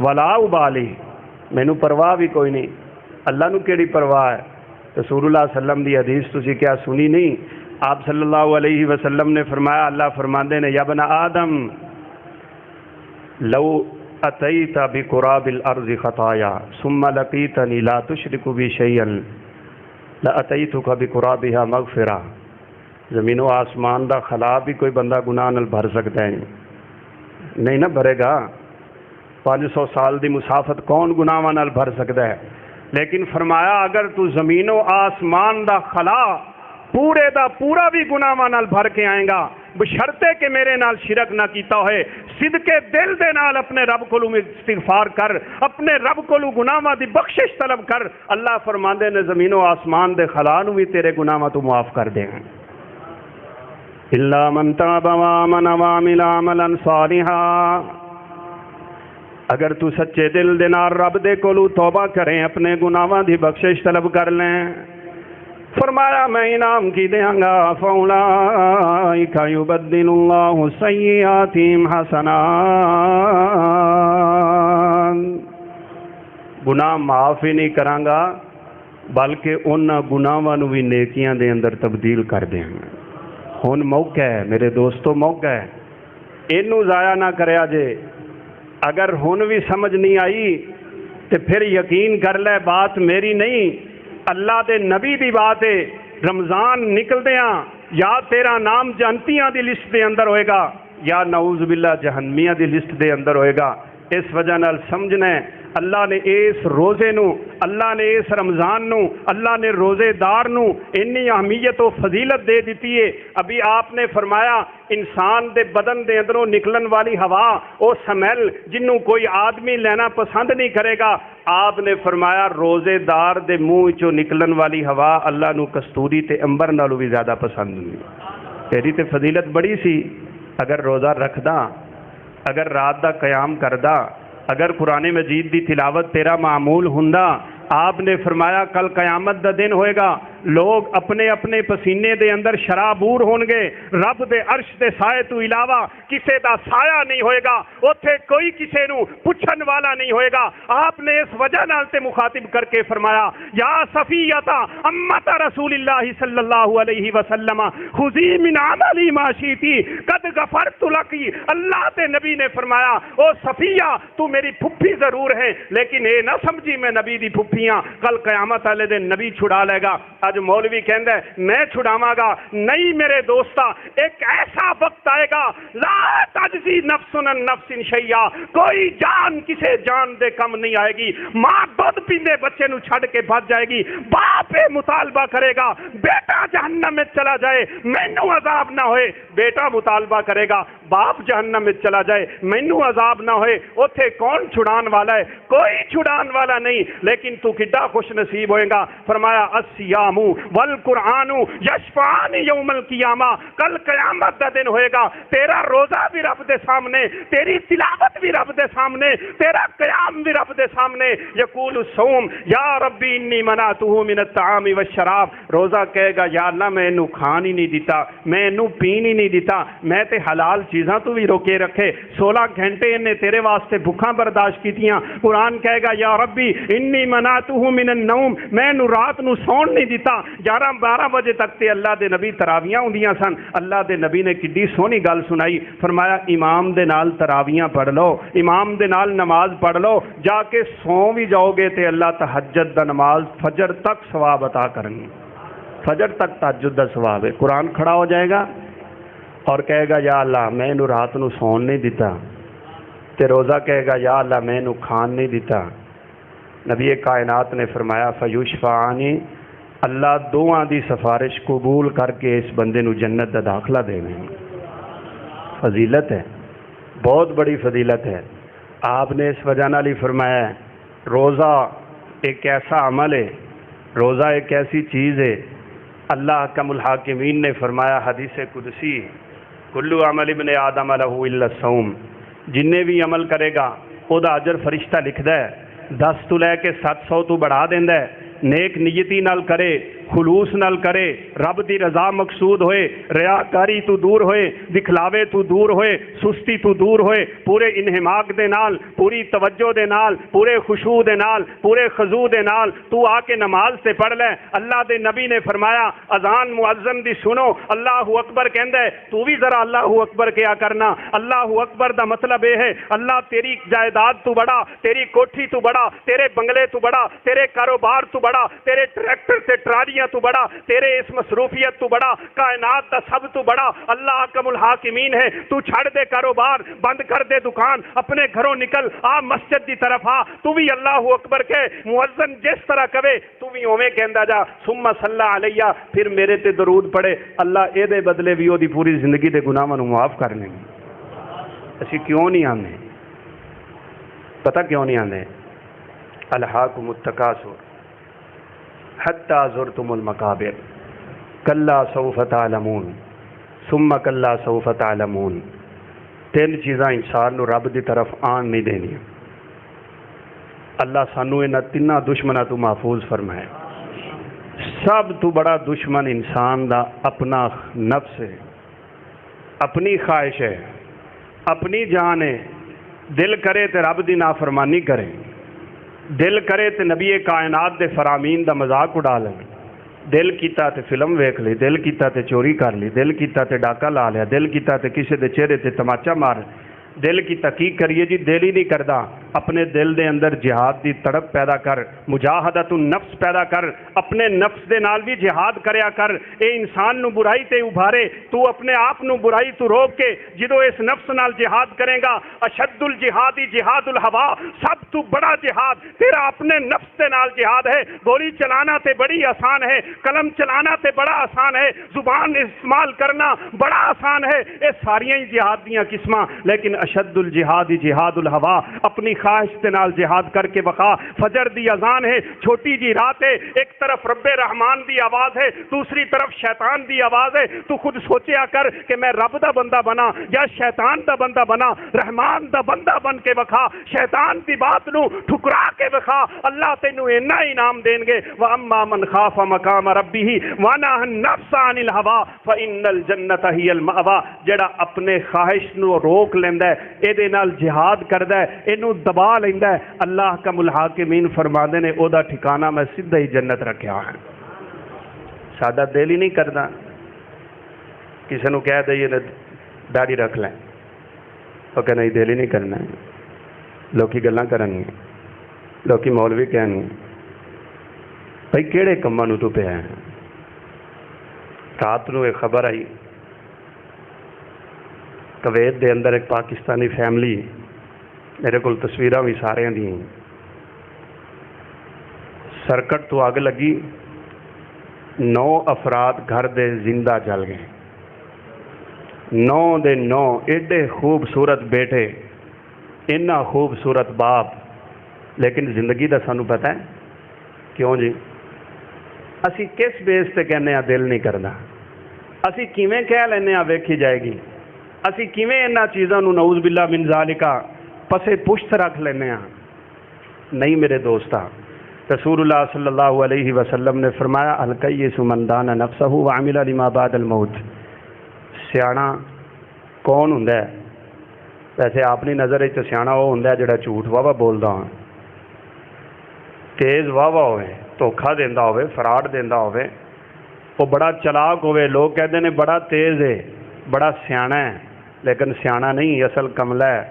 ولا ابالی، مینوں پرواہ بھی کوئی نہیں. اللہ نو کیڑی پرواہ ہے؟ رسول اللہ صلی اللہ علیہ وسلم دی حدیث تسی کیا سنی نہیں؟ آپ صلی اللہ علیہ وسلم نے فرمایا، اللہ فرماندے نے یا ابن آدم لو اتیت بقراب الارض خطایا ثم لقیتنی لا تشرک بی شیئا لاتیتک بقرابها مغفرہ. زمین و آسمان دا خلا بھی کوئی بندہ گناہ نال بھر سکتا ہے؟ نہیں نہ بھرے گا. 500 سال دی مسافت کون گناہاں نال بھر سکتا ہے؟ لیکن فرمایا اگر تو زمین و آسمان دا خلا پورے دا پورا بھی گناہاں نال بھر کے آئیں گا بشرطے کہ میرے نال شرک نہ کیتا ہوئے، صدقے دل دے نال اپنے رب کولو استغفار کر، اپنے رب کولو گناہاں دی بخشش طلب کر. اللہ فرماندے نے زمین و آسمان دے خلا نو بھی تیرے گناہاں تو معاف کر دیں. الا من تاب وآمن وعمل عملا صالحا، اگر تو سچے دل دے نال رب دے کولو توبہ کریں، اپنے گناہاں دی بخشش طلب کر لیں. فرمایا میں انعام کی دیاں گا فاولئک یبدل اللہ سیئاتہم حسنات. گناہ معاف ہی نہیں کراں گا بلکہ انہاں گناہاں نو بھی نیکیاں دے اندر تبدیل کر دیں. ہن موقع ہے میرے دوستو، موقع ہے، اینو ضائع نہ کریا جے. اگر ہن بھی سمجھ نہیں آئی تو پھر یقین کر لے بات میری نہیں، اللہ دے نبی دی بات ہے. رمضان نکلدیاں یا تیرا نام جنتیاں دی لسٹ دے اندر ہوئے گا یا نعوذ باللہ جہنمیاں دی لسٹ دے اندر ہوئے گا. اس وجہ نال سمجھنا ہے اللہ نے اس روزے نو، اللہ نے اس رمضان نو، اللہ نے روزے دار نو اتنی اہمیت و فضیلت دے دیتی ہے. ابھی آپ نے فرمایا انسان دے بدن دے اندروں نکلن والی ہوا او سمیل جنوں کوئی آدمی لینا پسند نہیں کرے گا، آپ نے فرمایا روزے دار دے منہ چو نکلن والی ہوا اللہ نو کستوری تے امبر نالو بھی زیادہ پسند نہیں. تیری تے فضیلت بڑی سی اگر روزہ رکھدا، اگر رات دا قیام کردا، اگر قرآن مجید دی تلاوت تیرا معمول ہوندا. آپ نے فرمایا کل قیامت دا دن ہوئے گا، لوگ اپنے اپنے پسینے دے اندر شرابور ہون گے، رب دے عرش دے سائے تو علاوہ کسے دا سایہ نہیں ہوئے گا، اوتھے کوئی کسے نو پچھن والا نہیں ہوئے گا. آپ نے اس وجہ نال تے مخاطب کر کے فرمایا یا صفیہ امت رسول اللہ صلی اللہ علیہ وسلم خذی من عملی ما شئتی قد غفرت لکی. اللہ تے نبی نے فرمایا او صفیہ تو میری پھپھی ضرور ہے لیکن اے نہ سمجھی میں نبی دی پھپھیاں کل قیامت والے دن نبی چھڑا لے گا. اج مولوی کہندا ہے میں چھڑاواں گا، نہیں میرے دوستا، ایک ایسا وقت آئے گا لا تجزی نفس عن نفس شیئا، کوئی جان کسے جان دے کم نہیں آئے گی. ماں دودھ پیندے بچے نو چھڑ کے بھج جائے گی، باپ مطالبہ کرے گا بیٹا جہنم میں چلا جائے مینوں عذاب نہ ہوئے، بیٹا مطالبہ کرے گا باپ جہنم میں چلا جائے مینوں عذاب نہ ہوئے. اوتھے کون چھڑان والا ہے؟ کوئی چھڑان والا نہیں. لیکن تو کڈا خوش نصیب ہوئے گا. فرمایا الصیام والقرآن یشفعان یوم القیامہ، کل قیامت دا دن ہوئے گا، تیرا روزہ بھی رب دے سامنے، تیری تلاوت بھی رب دے سامنے، تیرا قیام بھی رب دے سامنے۔ یقول الصوم یا ربی انی منعتہ من الطعام والشراب، روزہ کہے گا یا اللہ میں انہوں کھان ہی نہیں دیتا، میں انہوں پین ہی نہیں دیتا، میں تے حلال چیزاں تو بھی روکے رکھے، 16 گھنٹے انہیں تیرے واسطے بھکھاں برداشت کیتیاں۔ قرآن کہے گا یا ربی انی منعتہ من النوم، میں انہوں رات نو سون نہیں دیتا، 11-12 بجے تک تے اللہ دے نبی تراویاں ہوندیاں سن۔ اللہ دے نبی نے کڈی سونی گل سنائی، فرمایا امام دے نال تراویاں پڑھ لو، امام دے نال نماز پڑھ لو، جا کے سو بھی جاؤ گے تے اللہ تہجد دا نماز فجر تک ثواب عطا کرنی، فجر تک تہجد دا ثواب ہے۔ قرآن کھڑا ہو جائے گا اور کہے گا یا اللہ میں انہوں رات نو سون نہیں دیتا، تے روزہ کہے گا یا اللہ میں انہوں کھان نہیں دیتا۔ نبی کائنات نے فرمایا فیشفعانی، اللہ دوہاں دی سفارش قبول کر کے اس بندے نو جنت دا داخلہ دے میں۔ فضیلت ہے، بہت بڑی فضیلت ہے۔ آپ نے اس وجہ نال ہی فرمایا ہے روزہ ایک ایسا عمل ہے، روزہ ایک ایسی چیز ہے، اللہ حکم الحاکمین نے فرمایا حدیث قدسی کلو عمل ابن آدم لہ الا الصوم، جننے بھی عمل کرے گا او دا اجر فرشتہ لکھدا ہے، 10 تو لے کے 700 تو بڑھا دیندا ہے۔ نیک نیتی نال کرے، خلوص نال کرے، رب دی رضا مقصود ہوئے، ریاکاری تو دور ہوئے، دکھلاوے تو دور ہوئے، سستی تو دور ہوئے، پورے انہماک دے نال، پوری توجہ دے نال، پورے خشوع دے نال، پورے خضوع دے نال تو آ کے نماز سے پڑھ لے۔ اللہ دے نبی نے فرمایا اذان مؤذن دی سنو، اللہ اکبر کہندا ہے تو بھی ذرا اللہ اکبر کیا کرنا۔ اللہ اکبر دا مطلب یہ ہے اللہ تیری جائیداد تو بڑا، تیری کوٹھی تو بڑا، تیرے بنگلے تو بڑا، تیرے کاروبار تو بڑا، تیرے ٹریکٹر سے ٹرالیاں تو بڑا، تیرے اس مصروفیت تو بڑا، کائنات دا سب تو بڑا اللہ حکم الحاکمین ہے۔ تو چھڑ دے کاروبار، بند کر دے دکان، اپنے گھروں نکل آ مسجد دی طرف آ، تو بھی اللہ اکبر کہ مؤذن جس طرح کہے تو بھی اوویں کہندا جا، ثم صلی علیہ، پھر میرے تے درود پڑھے، اللہ اے دے بدلے بھی او دی پوری زندگی دے گناہاں نوں معاف کرنے۔ اسی کیوں نہیں آندے؟ پتہ کیوں نہیں آندے؟ الہاکم التکاثر حتی زرتم المقابر کلا سوف تعلمون ثم کلا سوف تعلمون۔ 3 چیزاں انسان نو رب دی طرف آن نہیں دینی۔ اللہ سانو انہاں 3 دشمناں تو محفوظ فرمائے۔ سب تو بڑا دشمن انسان دا اپنا نفس ہے، اپنی خواہش ہے، اپنی جان ہے۔ دل کرے تے رب دی نافرمانی کرے، دل کرے تے نبی کائنات دے فرامین دا مذاق اڑا لے، دل کیتا تے فلم ویکھ لی، دل کیتا تے چوری کر لی، دل کیتا تے ڈاکہ لا لیا، دل کیتا تے کسی دے چہرے تے تماچا مار، دل کی تحقیق کریے جی دل ہی نہیں کردا۔ اپنے دل دے اندر جہاد دی تڑپ پیدا کر، مجاہدت النفس پیدا کر، اپنے نفس دے نال بھی جہاد کریا کر۔ اے انسان نو برائی تے ابھارے، تو اپنے آپ نو برائی تو روک کے جدو اس نفس نال جہاد کرے گا، اشد الجہادی جہاد الہوا، سب تو بڑا جہاد تیرا اپنے نفس دے نال جہاد ہے۔ گولی چلانا تے بڑی آسان ہے، قلم چلانا تے بڑا آسان ہے، زبان استعمال کرنا بڑا آسان ہے، یہ ساریاں ہی جہاد دیاں قسماں، لیکن اشد الجہادی جہاد الہوا، اپنی خواہش کے نال جہاد کر کے بقا۔ فجر دی اذان ہے، چھوٹی جی رات ہے، ایک طرف رب رحمان دی آواز ہے، دوسری طرف شیطان دی آواز ہے۔ تو خود سوچیا کر کہ میں رب دا بندہ بنا یا شیطان دا بندہ بنا۔ رحمان دا بندہ بن کے بخا، شیطان دی بات نو ٹھکرا کے بخا، اللہ تینو اینا انعام دین گے۔ وَأَمَّا مَنْ خَافَ مَقَامَ رَبِّهِ وَنَهَى النَّفْسَ عَنِ الْهَوَىٰ فَإِنَّ الْجَنَّةَ هِيَ الْمَأْوَىٰ۔ جڑا اپنے خواہش نو روک لیندا ہے، اے دے نال جہاد کردا ہے، اینو دبا لیندا ہے، اللہ حکم الحاکمین فرماندے نے او دا ٹھکانہ میں سیدھا ہی جنت رکھیا ہے۔ سادہ دل ہی نہیں کردا، کسی نو کہہ دئیے داڑھی رکھ لیں، وہ کہ نہیں دل ہی نہیں کرنا، لوکی گلاں کرن گے، لوکی مولوی کہن گے بھائی کیڑے کماں نو تو پیا ہے۔ رات نو ایک خبر آئی، کویت دے اندر ایک پاکستانی فیملی، میرے کو تصویراں بھی سارے دی، سرکٹ تو اگ لگی، 9 افراد گھر دے زندہ جل گئے، 9 دے 9 ایڈے خوبصورت بیٹے، اتنا خوبصورت باپ، لیکن زندگی دا سانو پتہ ہے کیوں جی؟ اسی کس بیس تے کہنے دل نہیں کرنا، اسی کیویں کہہ لینے ویکھی جائے گی، اسی کیویں انہاں چیزاں نو نعوذ باللہ من ذالکا پسے پشت رکھ لینے ہاں۔ نہیں میرے دوستا، رسول اللہ صلی اللہ علیہ وسلم نے فرمایا الکیس من دان نفسہ وعمل لما بعد الموت۔ سیانا کون ہوندا ہے؟ ویسے اپنی نظر وچ سیانا وہ ہوندا ہے جڑا جھوٹ واہ بولدا ہو، تیز واہ ہوئے، دھوکھا دیندا ہوئے، فراڈ دیندا ہوئے، وہ بڑا چلاک ہوئے، لوگ کہتے ہیں بڑا تیز ہے، بڑا سیانا ہے، لیکن سیانا نہیں، اصل کملا ہے۔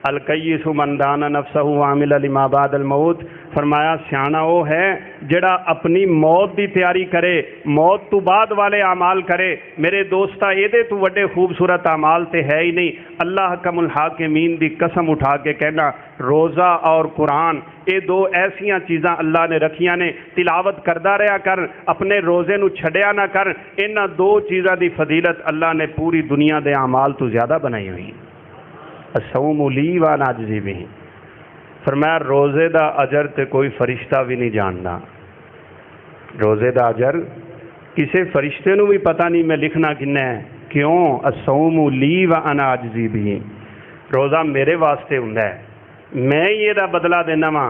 الکیس من دان نفسہ وعمل لما بعد الموت، فرمایا سیانا وہ ہے جڑا اپنی موت دی تیاری کرے، موت تو بعد والے اعمال کرے۔ میرے دوستا یہ تو وڈے خوبصورت اعمال تے ہے ہی نہیں۔ اللہ حکم الحاکمین دی قسم اٹھا کے کہنا روزہ اور قرآن یہ دو ایسیاں چیزاں اللہ نے رکھیاں نے، تلاوت کردہ رہا کر، اپنے روزے نو چھڑیا نہ کر۔ انہاں دو چیزاں دی فضیلت اللہ نے پوری دنیا دے اعمال تو زیادہ بنائی ہوئی۔ الصوم لی وانا اجزی بہ، فرمایا روزے دا اجر تے کوئی فرشتہ بھی نہیں جاننا۔ روزے دا اجر کسے فرشتے نو بھی پتہ نہیں میں لکھنا کنا ہے، کیوں؟ الصوم لی وانا اجزی بہ، روزہ میرے واسطے ہوندا ہے، میں یہ دا بدلہ دینا وا۔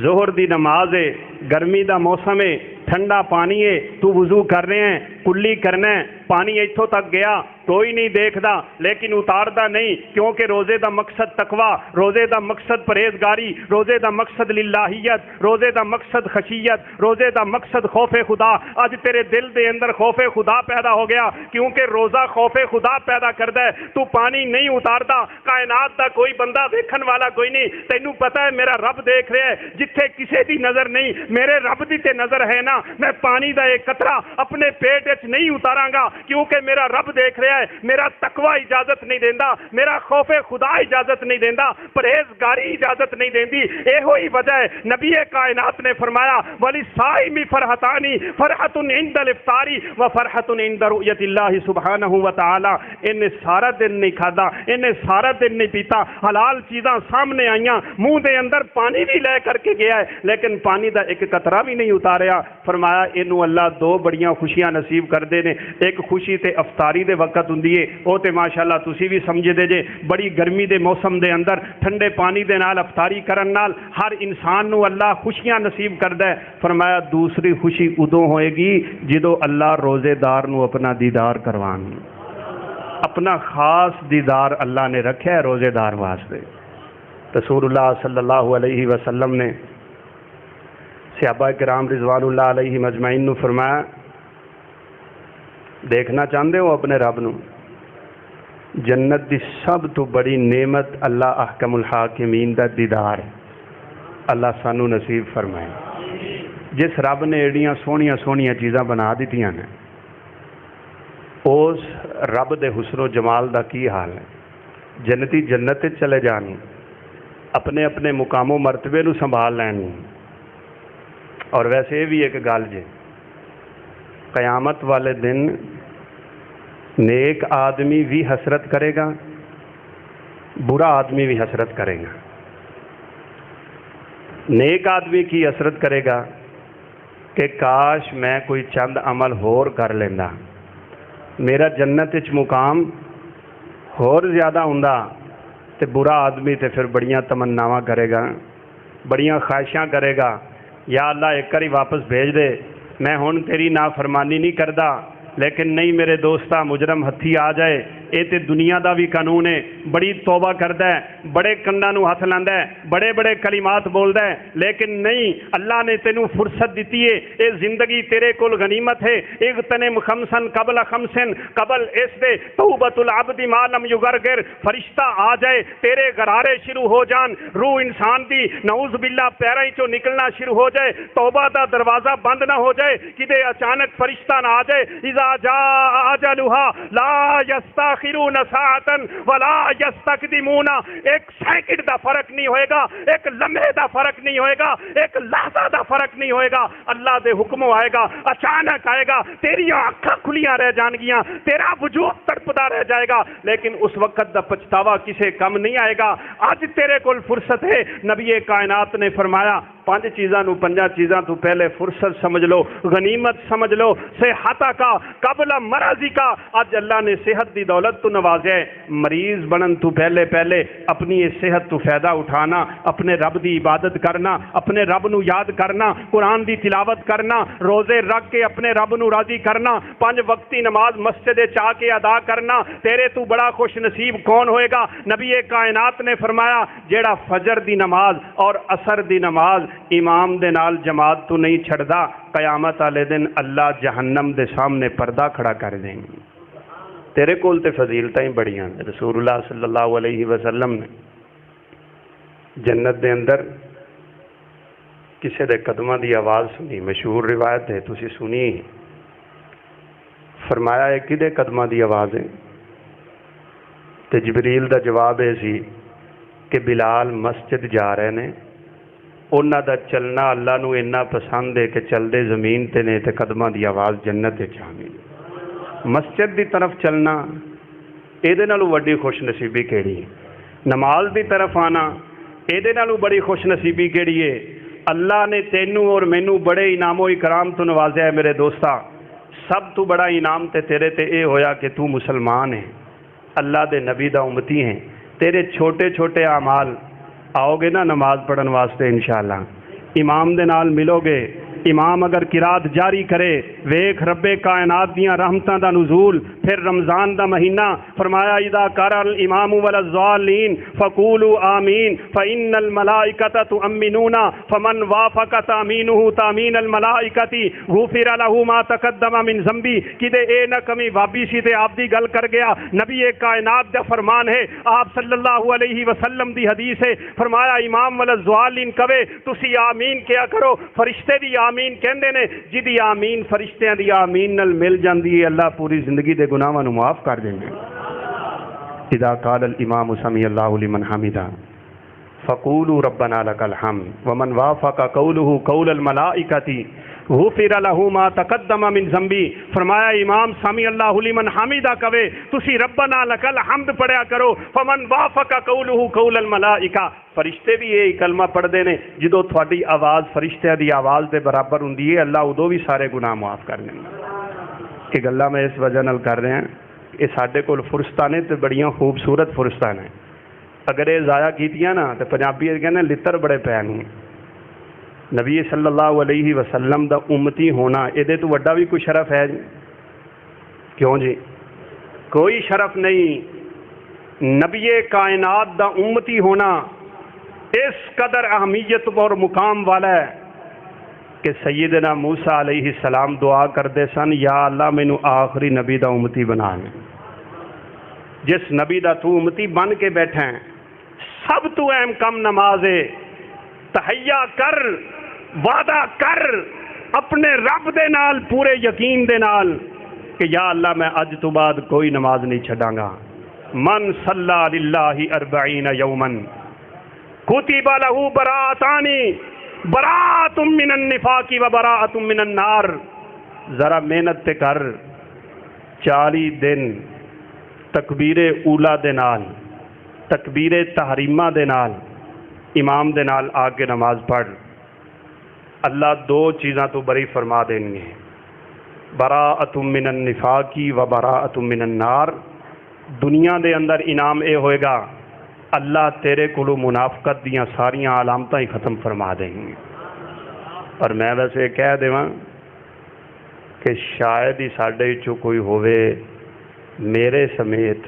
ظہر دی نماز ہے، گرمی دا موسم ہے، ٹھنڈا پانی ہے، تو وضو کر رہے ہیں، کلی کرنا ہے، پانی ایتھوں تک گیا کوئی نہیں دیکھدا لیکن اتاردا نہیں، کیونکہ روزے دا مقصد تقوی، روزے دا مقصد پرہیزگاری، روزے دا مقصد للہیت، روزے دا مقصد خشیت، روزے دا مقصد خوف خدا۔ اج تیرے دل دے اندر خوف خدا پیدا ہو گیا، کیونکہ روزہ خوف خدا پیدا کردا ہے۔ تو پانی نہیں اتاردا، کائنات دا کوئی بندہ دیکھن والا کوئی نہیں، تینوں پتہ ہے میرا رب دیکھ رہا ہے، جتھے کسے دی نظر نہیں میرے رب دی تے نظر ہے نا۔ میں پانی دا ایک قطرہ اپنے پیٹ وچ نہیں اتاراں گا، کیونکہ میرا رب دیکھ رہا ہے، میرا تقوی اجازت نہیں دیندا، میرا خوف خدا اجازت نہیں دیندا، پرہیزگاری اجازت نہیں دیندی۔ ایہو ہی وجہ ہے نبی کائنات نے فرمایا وَلِلصَّائِمِ فَرْحَتَانِ فَرْحَةٌ عِندَ الْإِفْطَارِ وَفَرْحَةٌ عِندَ رُؤْيَةِ اللَّهِ سبحانہ وتعالی۔ انہیں سارا دن نہیں کھادا، انہیں سارا دن نہیں پیتا، حلال چیزاں سامنے آئیاں، منہ دے اندر پانی بھی لے کر کے گیا ہے لیکن پانی دا ایک قطرہ بھی نہیں اتاریا۔ فرمایا اینو اللہ دو بڑیاں خوشیاں نصیب کر دے نے، ایک خوشی تے افطاری دے وقت ہوندی ہے، او تے ماشاءاللہ تسی بھی سمجھ دے جے، بڑی گرمی دے موسم دے اندر ٹھنڈے پانی دے نال افطاری کرن نال ہر انسان نو اللہ خوشیاں نصیب کردا ہے۔ فرمایا دوسری خوشی ادوں ہوئے گی جدوں اللہ روزے دار نو اپنا دیدار کروان، اپنا خاص دیدار اللہ نے رکھا ہے روزے دار واسطے۔ رسول اللہ صلی اللہ علیہ وسلم نے صحابہ کرام رضوان اللہ علیہ مجمعین نو فرمایا دیکھنا چاہتے ہو اپنے رب نو؟ جنت دی سب تو بڑی نعمت اللہ احکم الحاکمین دا دیدار ہے، اللہ سانو نصیب فرمائے۔ جس رب نے ایڈیاں سونیاں سونیاں چیزاں بنا دیتیاں نے، اس رب دے حسن و جمال دا کی حال ہے؟ جنتی جنت چلے جانی، اپنے اپنے مقام و مرتبے نو سنبھال لینی۔ اور ویسے یہ بھی ایک گل جے، قیامت والے دن نیک آدمی بھی حسرت کرے گا، برا آدمی بھی حسرت کرے گا۔ نیک آدمی کی حسرت کرے گا کہ کاش میں کوئی چند عمل ہور کر لینا، میرا جنت وچ مقام ہور زیادہ ہوندا۔ تے برا آدمی تے پھر بڑیاں تمناواں کرے گا، بڑیاں خواہشاں کرے گا، یا اللہ ایک کری واپس بھیج دے، میں ہن تیری نافرمانی نہیں کردا۔ لیکن نہیں میرے دوستا، مجرم ہتھی آ جائے، یہ تے دنیا دا بھی قانون ہے، بڑی توبہ کردا ہے، بڑے کناں نو ہاتھ لاندا ہے، بڑے بڑے کلمات بولدا ہے، لیکن نہیں، اللہ نے تینوں فرصت دیتی ہے، اے زندگی تیرے کول غنیمت ہے۔ اغتنم خمسن قبل خمسن، قبل اس دے توبۃ العبد ما لم یغرغر، فرشتہ آ جائے، تیرے غرارے شروع ہو جان، روح انسان دی نعوذ باللہ پیراں چوں نکلنا شروع ہو جائے، توبہ دا دروازہ بند نہ ہو جائے، کدے اچانک فرشتہ نہ آ جائے، اذا جاء اجلها لا يستاخرون ساعة ولا يستقدمون، ایک سیکنڈ دا فرق نہیں ہوئے گا، ایک لمحے دا فرق نہیں ہوئے گا، ایک لحظہ دا فرق نہیں ہوئے گا، اللہ دے حکم آئے گا، اچانک آئے گا، تیری آنکھاں کھلیاں رہ جان گیاں، تیرا وجود تڑپدا رہ جائے گا، لیکن اس وقت دا پچھتاوا کسے کم نہیں آئے گا۔ آج تیرے کول فرصت ہے، نبی کائنات نے فرمایا پانچ چیزاں نو پنجاں چیزاں تو پہلے فرصت سمجھ لو، غنیمت سمجھ لو، صحت کا قبل مرضی کا۔ اج اللہ نے صحت دی دولت تو نوازے، مریض بنن تو پہلے اپنی اس صحت تو فائدہ اٹھانا، اپنے رب دی عبادت کرنا، اپنے رب نو یاد کرنا، قرآن دی تلاوت کرنا، روزے رکھ کے اپنے رب نو راضی کرنا، 5 وقتی نماز مسجد چاہ کے ادا کرنا۔ تیرے تو بڑا خوش نصیب کون ہوئے گا؟ نبی کائنات نے فرمایا جیڑا فجر دی نماز اور عصر دی نماز امام دے نال جماعت تو نہیں چھڑدا، قیامت والے دن اللہ جہنم دے سامنے پردہ کھڑا کر دیں گے۔ تیرے کول تے فضیلتیں بڑیاں، رسول اللہ صلی اللہ علیہ وسلم نے جنت دے اندر کسے دے قدمہ دی آواز سنی، مشہور روایت ہے تسی سنی، فرمایا ہے کدے قدمہ دی آواز ہے؟ تے جبریل دا جواب ہے سی کہ بلال مسجد جا رہے نے، انہاں دا چلنا اللہ نو اتنا پسند ہے کہ چلدے زمین تے نے تے قدمہ دی آواز جنت تے شامل۔ مسجد دی طرف چلنا ایدے نالوں وڈی خوش نصیبی کیڑی ہے؟ نماز دی طرف آنا ایدے نالوں بڑی خوش نصیبی کیڑی ہے؟ اللہ نے تینوں اور مینوں بڑے انعام و اکرام تو نوازیا ہے میرے دوستا۔ سب تو بڑا انعام تے تیرے تے اے ہویا کہ تو مسلمان ہے، اللہ دے نبی دا امتی ہیں۔ تیرے چھوٹے چھوٹے اعمال آؤ گے نا نماز پڑھن واسطے انشاءاللہ، امام دے نال ملو گے، امام اگر قرات جاری کرے ویکھ رب کائنات دیاں رحمتاں دا نزول۔ پھر رمضان دا مہینہ فرمایا اذا قرأ الامام والضالین فقولوا آمین فإن الملائکۃ تؤمنون فمن وافق تامینہ تامین الملائکۃ غفر له ما تقدم من ذنبی۔ کدے اے نہ کمی وابی سی تے آپ دی گل کر گیا، نبی کائنات دا فرمان ہے، آپ صلی اللہ علیہ وسلم دی حدیث ہے، فرمایا امام والضالین کہے تسی آمین کیا کرو، فرشتے دی آمین کہندے نے، جدی آمین فرشتیاں دی آمین نال مل جاندی ہے اللہ پوری زندگی دے گناہاں نو معاف کر دیں گے۔ اذا قال الامام سمع اللہ لمن حمدہ فقولوا ربنا لك الحمد ومن وافق قوله قول الملائکۃ غفر له ما تقدم من ذنبی۔ فرمایا امام سمع اللہ لمن حمدہ کہے تسی ربنا لك الحمد پڑھیا کرو، فمن وافق قوله قول الملائکہ، فرشتے بھی یہ کلمہ پڑھ دے نے، جدو تھوڑی آواز فرشتہ دی آواز دے برابر ہوندی ہے اللہ ادو بھی سارے گناہ معاف کر دیں گے۔ کہ گلا میں اس وجہ نال کر رہے ہیں یہ ساڈے کول فرصتاں نے تے بڑیاں خوبصورت فرصتاں نے، اگر یہ ضائع کیتیاں نا تے پنجابی کہنے لتر بڑے پے نہیں۔ نبی صلی اللہ علیہ وسلم دا امتی ہونا یہ تو وڈا بھی کوئی شرف ہے جی؟ کیوں جی؟ کوئی شرف نہیں۔ نبی کائنات دا امتی ہونا اس قدر اہمیت اور مقام والا ہے کہ سیدنا موسیٰ علیہ السلام دعا کرتے سن یا اللہ مینوں آخری نبی دا امتی بنا لیں۔ جس نبی دا تو امتی بن کے بیٹھا ہے، سب تو اہم کم نماز ہے، تحیہ کر، وعدہ کر اپنے رب دے نال پورے یقین دے نال کہ یا اللہ میں اج تو بعد کوئی نماز نہیں چھڈاں گا۔ من صلی للہ 40 یوما کتب لہ براءتان براءۃ من النفاق و براءۃ من النار۔ ذرا محنت تے کر، 40 دن تکبیر اولا دے نال، تکبیر تحریمہ دے نال، امام دے نال آ کے نماز پڑھ، اللہ 2 چیزاں تو بری فرما دیں گے، براءۃ من النفاق و براءۃ من النار۔ دنیا دے اندر انعام اے ہوئے گا اللہ تیرے کولو منافقت دیاں ساریاں علامتاں ہی ختم فرما دیں گے۔ اور میں ویسے کہہ دیواں کہ شاید ہی ساڈے وچوں کوئی ہوئے میرے سمیت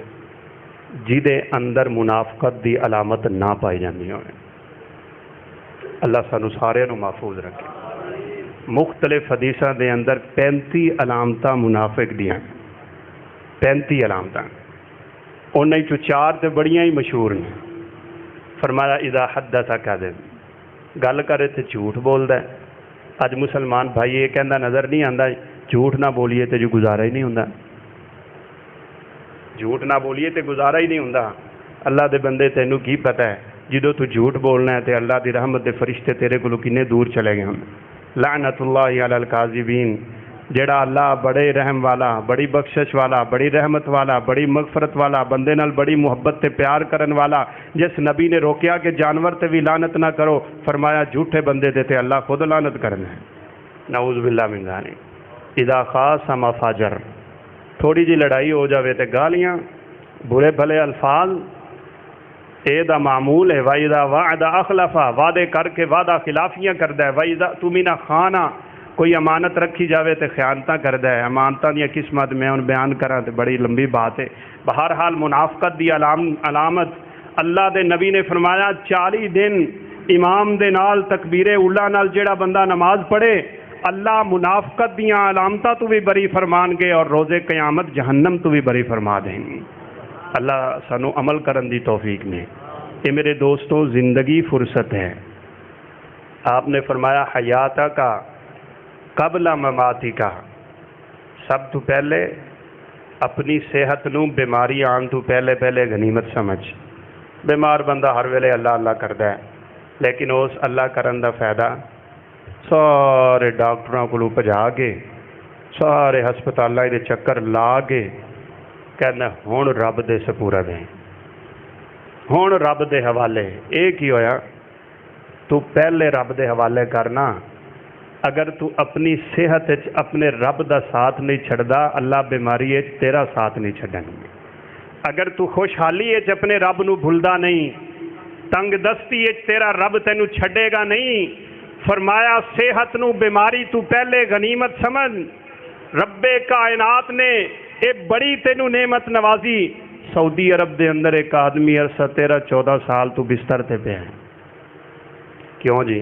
جدے اندر منافقت دی علامت نہ پائی جاندی ہوئے۔ اللہ سانو سارے نو محفوظ رکھے۔ مختلف حدیثاں دے اندر 35 علامتاں منافق دیاں، 35 علامتاں، انہیں چو 4 تے بڑیاں ہی مشہور نے۔ فرمایا اذا حدث کذب، گل کرے تے جھوٹ بولدا ہے۔ اج مسلمان بھائی یہ کہندا نظر نہیں آندا جھوٹ نہ بولیے تے جو گزارا ہی نہیں ہوندا، جھوٹ نہ بولیے تے گزارا ہی نہیں ہوندا۔ اللہ دے بندے تینوں کی پتہ ہے جدو تو جھوٹ بولنا ہے تے اللہ دی رحمت دے فرشتے تیرے کولوں کنے دور چلے گئے ہن۔ لعنت اللہ علی الکاذبین، جڑا اللہ بڑے رحم والا، بڑی بخشش والا، بڑی رحمت والا، بڑی مغفرت والا، بندے نال بڑی محبت تے پیار کرن والا، جس نبی نے روکیا کہ جانور تے بھی لعنت نہ کرو، فرمایا جھوٹے بندے دے تے اللہ خود لعنت کرنا ہے، نعوذ باللہ من ذالک۔ اذا خاصم فجر، تھوڑی جی لڑائی ہو جاوے تے گالیاں، برے بھلے الفاظ، اے دا معمول ہے۔ وَإِذَا وَعَدَ أَخْلَفَ، وعدے کر کے وعدہ خلافیاں کردا ہے۔ وَإِذَا اؤْتُمِنَ خَانَ، کوئی امانت رکھی جاوے تے خیانتاں کردا ہے۔ امانتاں دیاں قسمت میں ان بیان کراں تے بڑی لمبی بات ہے۔ بہرحال منافقت دی علامت اللہ دے نبی نے فرمایا 40 دن امام دے نال تکبیر اولا نال جیڑا بندہ نماز پڑھے، اللہ منافقت دیاں علامتاں تو بھی بری فرمان گے اور روز قیامت جہنم تو بھی بری فرما دیں گے۔ اللہ سانو عمل کرن دی توفیق نے۔ یہ میرے دوستوں زندگی فرصت ہے۔ آپ نے فرمایا حیاتہ کا قبل مماتی کا، سب تو پہلے اپنی صحت نو بیماری آن تو پہلے غنیمت سمجھ۔ بیمار بندہ ہر ویلے اللہ اللہ کردا ہے، لیکن اس اللہ کرن دا فائدہ سارے ڈاکٹراں کو بھجا کے، سارے ہسپتالاں دے چکر لا کے کہنا ہن رب دے سپرد ہیں، ہن رب دے حوالے۔ اے کی ہویا؟ تو پہلے رب دے حوالے کرنا۔ اگر تو اپنی صحت اپنے رب دا ساتھ نہیں چھڑدا، اللہ بیماری تیرا ساتھ نہیں چھڑن گے۔ اگر تو خوشحالی اپنے رب نو بھولدا نہیں، تنگ دستی تیرا رب تینو چھڑے گا نہیں۔ فرمایا صحت نو بیماری تو پہلے غنیمت سمجھ۔ رب کائنات نے اے بڑی تینو نعمت نوازی۔ سعودی عرب دے اندر ایک آدمی عرصہ 13-14 سال تو بستر تے پہ ہے۔ کیوں جی؟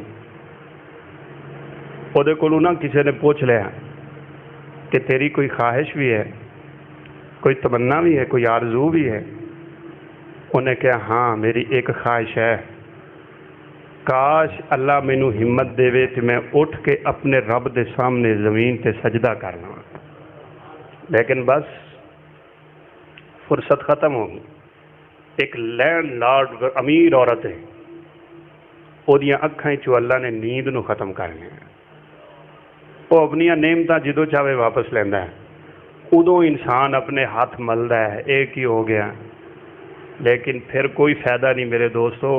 او دے کولوں نہ کسی نے پوچھ لیا کہ تیری کوئی خواہش بھی ہے، کوئی تمنا بھی ہے، کوئی آرزو بھی ہے؟ انہیں کہا ہاں میری ایک خواہش ہے، کاش اللہ مینو ہمت دے وے کہ میں اٹھ کے اپنے رب دے سامنے زمین تے سجدہ کر لوں، لیکن بس فرصت ختم ہو گئی۔ ایک لینڈ لارڈ امیر عورت ہے، وہ دیاں اکھاں چو اللہ نے نیند نو ختم کر لیا، وہ اپنی نعمتاں جدو چاہے واپس لینا ہے، ادو انسان اپنے ہاتھ ملدا ہے، ایک ہی ہو گیا۔ لیکن پھر کوئی فائدہ نہیں میرے دوستو۔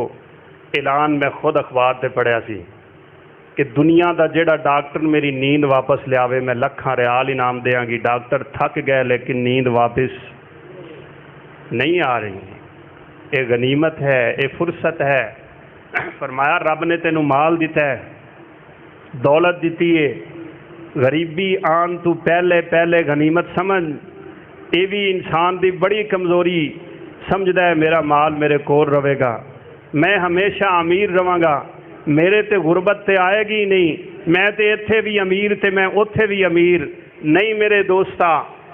اعلان میں خود اخبار تے پڑھیا سی کہ دنیا دا جیڑا ڈاکٹر میری نیند واپس لیاوے میں لکھاں ریال انعام دیاں گی۔ ڈاکٹر تھک گئے لیکن نیند واپس نہیں آ رہی۔ یہ غنیمت ہے، یہ فرصت ہے۔ فرمایا رب نے تینوں مال دیتا ہے، دولت دیتی ہے، غریبی آن تو پہلے غنیمت سمجھ۔ یہ بھی انسان دی بڑی کمزوری سمجھدا ہے میرا مال میرے کول رہے گا، میں ہمیشہ امیر رہاں گا، میرے تے غربت تے آئے گی نہیں، میں تے ایتھے بھی امیر تے میں اوتھے بھی امیر نہیں۔ میرے دوستا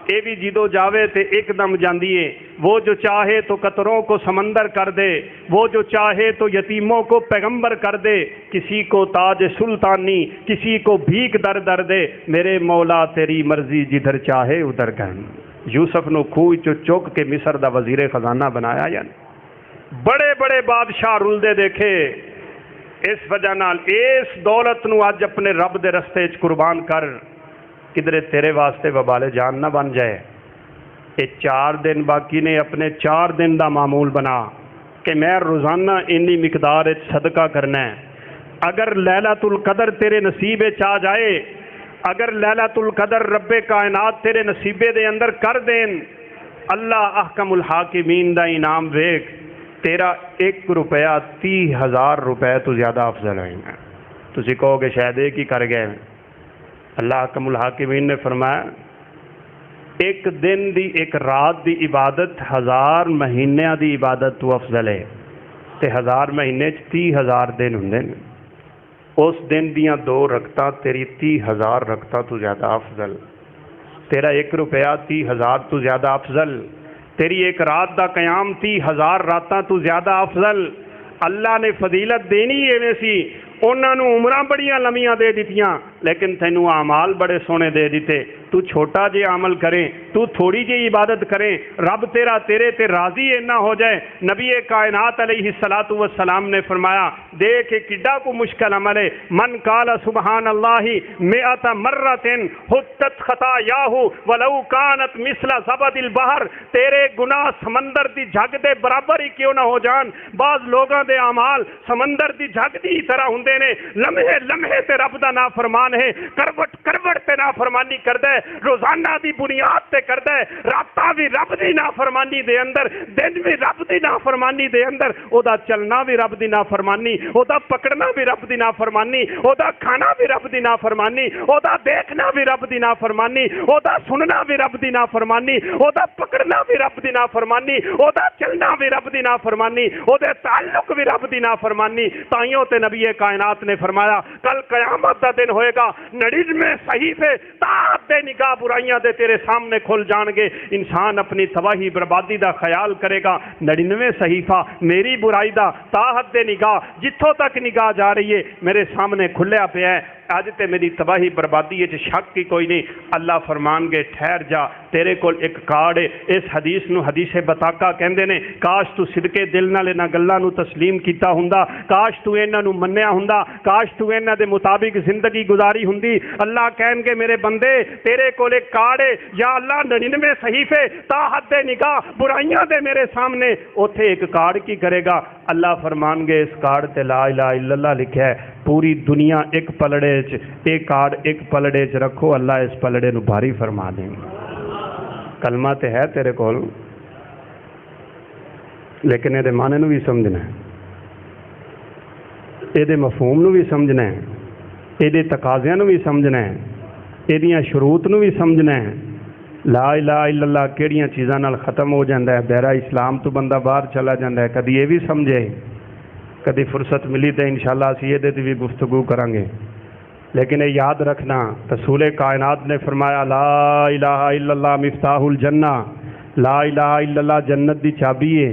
یہ بھی جدو جاوے تے ایک دم جاندی ہے۔ وہ جو چاہے تو قطروں کو سمندر کر دے، وہ جو چاہے تو یتیموں کو پیغمبر کر دے، کسی کو تاج سلطانی، کسی کو بھیک در در دے، میرے مولا تیری مرضی جدھر چاہے ادھر کر۔ یوسف نو کھوہ چو چک کے مصر دا وزیر خزانہ بنایا، یعنی بڑے بڑے بادشاہ رلدے دیکھے۔ اس وجہ نال اس دولت نو اج اپنے رب دے رستے چ قربان کر، کدھرے تیرے واسطے وبال جان نہ بن جائے۔ یہ 4 دن باقی نے، اپنے 4 دن دا معمول بنا کہ میں روزانہ انی مقدار صدقہ کرنا ہے۔ اگر لیلۃ القدر تیرے نصیب آ جائے، اگر لیلۃ القدر رب کائنات تیرے نصیبے دے اندر کر دین، اللہ احکم الحاکمین دا انعام ویکھ، تیرا 1 روپیہ 30,000 روپے تو زیادہ افضل ہے۔ تسی کہو گے شاید ایک ہی کر گئے۔ اللہ احکم الحاکمین نے فرمایا ایک دن دی ایک رات دی عبادت 1000 مہینیاں دی عبادت تو افضل ہے، تے 1000 مہینے 30,000 دن ہوندے نے۔ اس دن دیاں 2 رکعتاں تیری 30,000 رکعتاں تو زیادہ افضل، تیرا 1 روپیہ 30,000 تو زیادہ افضل، تیری ایک رات دا قیام 30,000 راتاں تو زیادہ افضل۔ اللہ نے فضیلت دینی ایویں سی، انہاں نو عمراں بڑیاں لمیاں دے دتیاں، لیکن تینوں اعمال بڑے سونے دے دیتے، تو چھوٹا جے عمل کریں، تو تھوڑی جی عبادت کریں، رب تیرا تیرے تے راضی نہ ہو جائے۔ نبی کائنات علیہ الصلوۃ والسلام نے فرمایا دیکھ کڈا کو مشکل عمل ہے، من قال سبحان اللہ مئۃ مرۃ حطت خطایاہ ولو کانت مثل زبد البحر، تیرے گناہ سمندر دی جھگ دے برابر ہی کیوں نہ ہو جان۔ بعض لوگاں دے اعمال سمندر دی جھگ دی طرح ہوندے نے، لمحے لمحے تے رب دا نافرمان ہے، کروٹ کروٹ تے نافرمانی کردا ہے، روزانہ دی بنیاد تے کردا ہے، راتاں بھی رب دی نافرمانی دے اندر، دن بھی رب دی نافرمانی دے اندر، او دا چلنا بھی رب دی نافرمانی، او دا پکڑنا بھی رب دی نافرمانی، او دا کھانا بھی رب دی نافرمانی، او دا دیکھنا بھی رب دی نافرمانی، او دا سننا بھی رب دی نافرمانی، او دا پکڑنا بھی رب دی نافرمانی، او دا چلنا بھی رب دی نافرمانی، او دے تعلق بھی رب دی نافرمانی۔ تائیوں تے نبی کائنات نے فرمایا کل قیامت دا دن ہوئے گا، 99 صحیفے تحت دے نگاہ برائیاں دے تیرے سامنے کھل جان گے۔ انسان اپنی تباہی بربادی دا خیال کرے گا، 99 صحیفہ میری برائی دا تحت دے نگاہ جتھوں تک نگاہ جا رہی ہے میرے سامنے کھلیا پیا ہے، اج تے میری تباہی بربادی وچ شک کی کوئی نہیں۔ اللہ فرمان گے ٹھہر جا، تیرے کول ایک کارڈ ہے۔ اس حدیث نو حدیث بتاکا کہندے نے، کاش تو صدقے دل نال انہاں گلاں نو تسلیم کیتا ہوندا، کاش تو انہاں نو منیا ہوندا، کاش تو انہاں دے مطابق زندگی گزاری ہوندی۔ اللہ کہن گے میرے بندے تیرے کول ایک کارڈ ہے، یا اللہ 99 صحیفے تا حد نگاہ برائیاں دے میرے سامنے، اوتھے ایک کارڈ کی کرے گا؟ اللہ فرمان گے اس کارڈ تے لا الہ الا اللہ لکھا ہے، پوری دنیا ایک پلڑے چ، ایک کارڈ ایک پلڑے چ رکھو، اللہ اس پلڑے نو بھاری فرما دیں گے۔ کلمہ تے ہے تیرے کول، لیکن یہ معنی نو بھی سمجھنا ہے، یہ مفہوم نو بھی سمجھنا ہے، یہ تقاضیاں نو بھی سمجھنا ہے، یہ شروط نو بھی سمجھنا ہے۔ لا الہ الا اللہ کیڑیاں چیزاں نال ختم ہو جاندہ ہے، دائرہ اسلام تو بندہ باہر چلا جاندہ ہے۔ کدی یہ بھی سمجھے، کدی فرصت ملی تو انشاءاللہ اسی یہ بھی گفتگو کریں گے، لیکن یہ یاد رکھنا رسول کائنات نے فرمایا لا الہ الا اللہ مفتاح الجنہ، لا الہ الا اللہ جنت دی چابی ہے،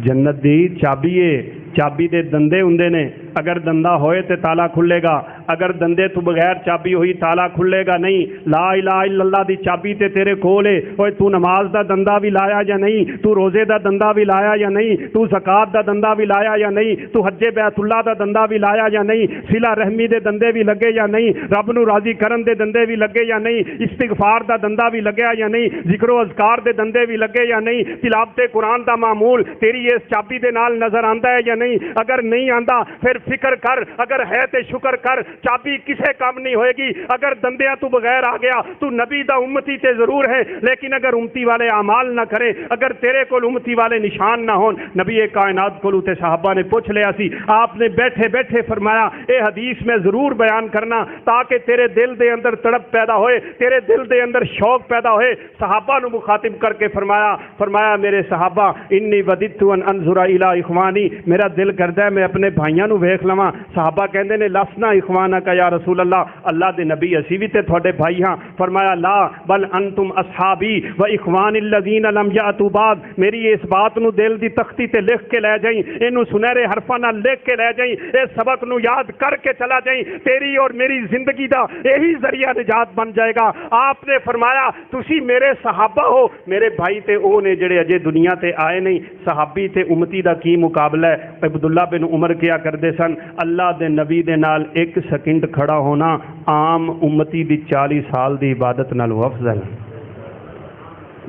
جنت دی چابی ہے۔ چابی دے دندے ہوندے نے، اگر دندہ ہوئے تے تالا کھلے گا، اگر دندے تو بغیر چابی ہوئی تالا کھلے گا نہیں۔ لا الہ الا اللہ دی چابی تے تیرے کول ہے، اوے تو نماز دا دندہ بھی لایا یا نہیں، تو روزے دا دندہ بھی لایا یا نہیں، تو زکات دا دندہ بھی لایا یا نہیں، تو حج بیت اللہ دا دندہ بھی لایا یا نہیں، صلہ رحمی دے دندے بھی لگے یا نہیں، رب نو راضی کرن دے دندے بھی لگے یا نہیں، استغفار دا دندہ بھی لگیا یا نہیں، ذکر و اذکار دے دندے بھی لگے یا نہیں، تلاوت قرآن دا معمول تیری اس چابی دے نال نظر آندا ہے یا نہیں؟ اگر نہیں آندا پھر فکر کر، اگر ہے تے شکر کر، چابی کسے کام نہیں ہوئے گی۔ اگر دندیاں تو بغیر آ گیا تو نبی دا امتی تے ضرور ہے، لیکن اگر امتی والے اعمال نہ کرے، اگر تیرے کول امتی والے نشان نہ ہون۔ نبی کائنات کولو تے صحابہ نے پوچھ لیا سی، آپ نے بیٹھے بیٹھے فرمایا اے حدیث میں ضرور بیان کرنا تاکہ تیرے دل دے اندر تڑپ پیدا ہوئے، تیرے دل دے اندر شوق پیدا ہوئے۔ صحابہ نو مخاطب کر کے فرمایا میرے صحابہ انی وددت ان انظر الی اخوانی، میرا دل کردا ہے میں اپنے بھائیاں نو ویکھ لواں۔ صحابہ کہندے نے لسنا اخوانک یا رسول اللہ، اللہ دے نبی اسی بھی تے تھوڑے بھائی ہاں۔ فرمایا لا بل انتم اصحابی و اخوان الذین لم یاتوا بعد، میری اس بات نو دل دی تختی تے لکھ کے لے جائیں، اینو سنہرے حرفاں نال لکھ کے لے جائیں، اس سبق نو یاد کر کے چلا جائیں، تیری اور میری زندگی دا یہی ذریعہ نجات بن جائے گا۔ آپ نے فرمایا تسی میرے صحابہ ہو، میرے بھائی تے او نے جڑے اجے دنیا تے آئے نہیں۔ صحابی تے امتی دا کی مقابلہ ہے؟ عبداللہ بن عمر کیا کردے سن، اللہ دے نبی دے نال ایک سیکنڈ کھڑا ہونا عام امتی دی 40 سال دی عبادت نال افضل۔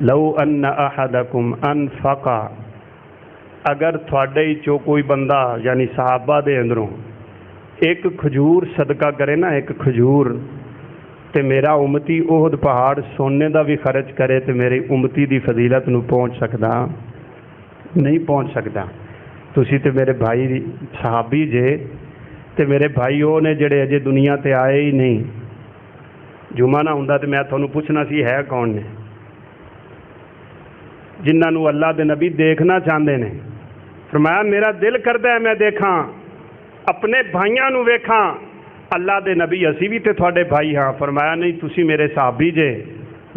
لو ان احدکم انفق، اگر تھوڑے چو کوئی بندہ یعنی صحابہ دے اندروں ایک کھجور صدقہ کرے نا، ایک کھجور، تے میرا امتی احد پہاڑ سونے دا بھی خرچ کرے تے میری امتی دی فضیلت نو پہنچ سکدا نہیں، پہنچ سکدا۔ تسی تے میرے بھائی صحابی جے، تے میرے بھائی وہ نے جڑے اجے دنیا تے آئے ہی نہیں۔ جمعہ نہ ہوندا تے میں تھانوں پوچھنا سی ہے کون نے جنہاں نو اللہ دے نبی دیکھنا چاہندے نے۔ فرمایا میرا دل کردا ہے میں دیکھاں، اپنے بھائیاں نو ویکھاں۔ اللہ دے نبی اسی بھی تے تھوڑے بھائی ہاں۔ فرمایا نہیں تسی میرے صحابی جے،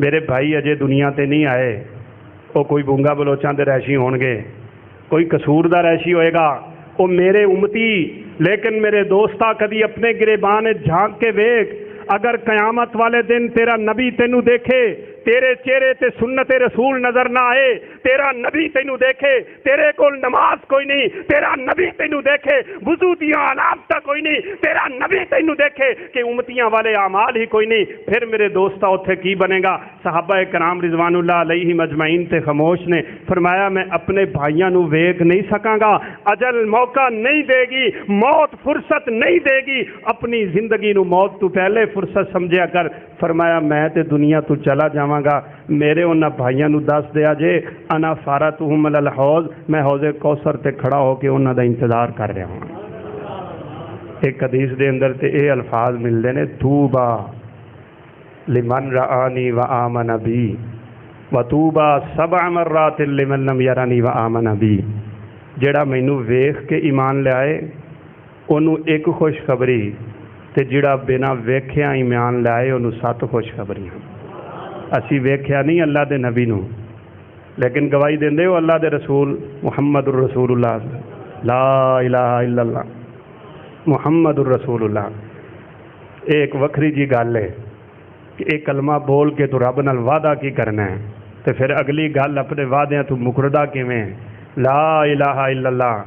میرے بھائی اجے دنیا تے نہیں آئے، وہ کوئی بونگا بلوچاں دے رہشی ہون گے، کوئی قصور دا رہشی ہوئے گا، وہ میرے امتی۔ لیکن میرے دوستا کدی اپنے گریبان جھانک کے ویکھ، اگر قیامت والے دن تیرا نبی تینو دیکھے تیرے چہرے تے سنت رسول نظر نہ آئے، تیرا نبی تینو دیکھے تیرے کول نماز کوئی نہیں، تیرا نبی تینو دیکھے وضو دیاں علامتاں کوئی نہیں، تیرا نبی تینو دیکھے کہ امتیاں والے اعمال ہی کوئی نہیں، پھر میرے دوستا اوتھے کی بنے گا؟ صحابہ کرام رضوان اللہ علیہم اجمعین تے خاموش نے فرمایا میں اپنے بھائیاں نو ویکھ نہیں سکاں گا، اجل موقع نہیں دے گی، موت فرصت نہیں دے گی، اپنی زندگی نو موت تو پہلے فرصت سمجھیا کر۔ فرمایا میں تے دنیا تو چلا جاواں گا، میرے انہاں بھائیاں نو دس دیا جے انا فارتہم علی الحوض، میں حوض کوثر تے کھڑا ہو کے انہاں دا انتظار کر رہا ہوں۔ ایک حدیث دے اندر تے اے الفاظ ملدے نے، توبا لمن رآنی و آمن بی وطوبا 7 مرات لمن لم یرانی و آمن بی، جڑا مینوں ویکھ کے ایمان لے آئے انہوں ایک خوشخبری تے جڑا بنا ویکھیا ایمان لے آئے انہوں 7 خوشخبریاں۔ اسی ویکھیا نہیں اللہ دے نبی نو، لیکن گواہی دیندے ہو اللہ دے رسول محمد الرسول اللہ، لا الہ الا اللہ محمد الرسول اللہ۔ ایک وکری جی گل ہے کہ ایک کلمہ بول کے تو رب نال وعدہ کی کرنا ہے، تو پھر اگلی گل اپنے وعدیاں تو مکردہ کیویں؟ لا الہ الا اللہ،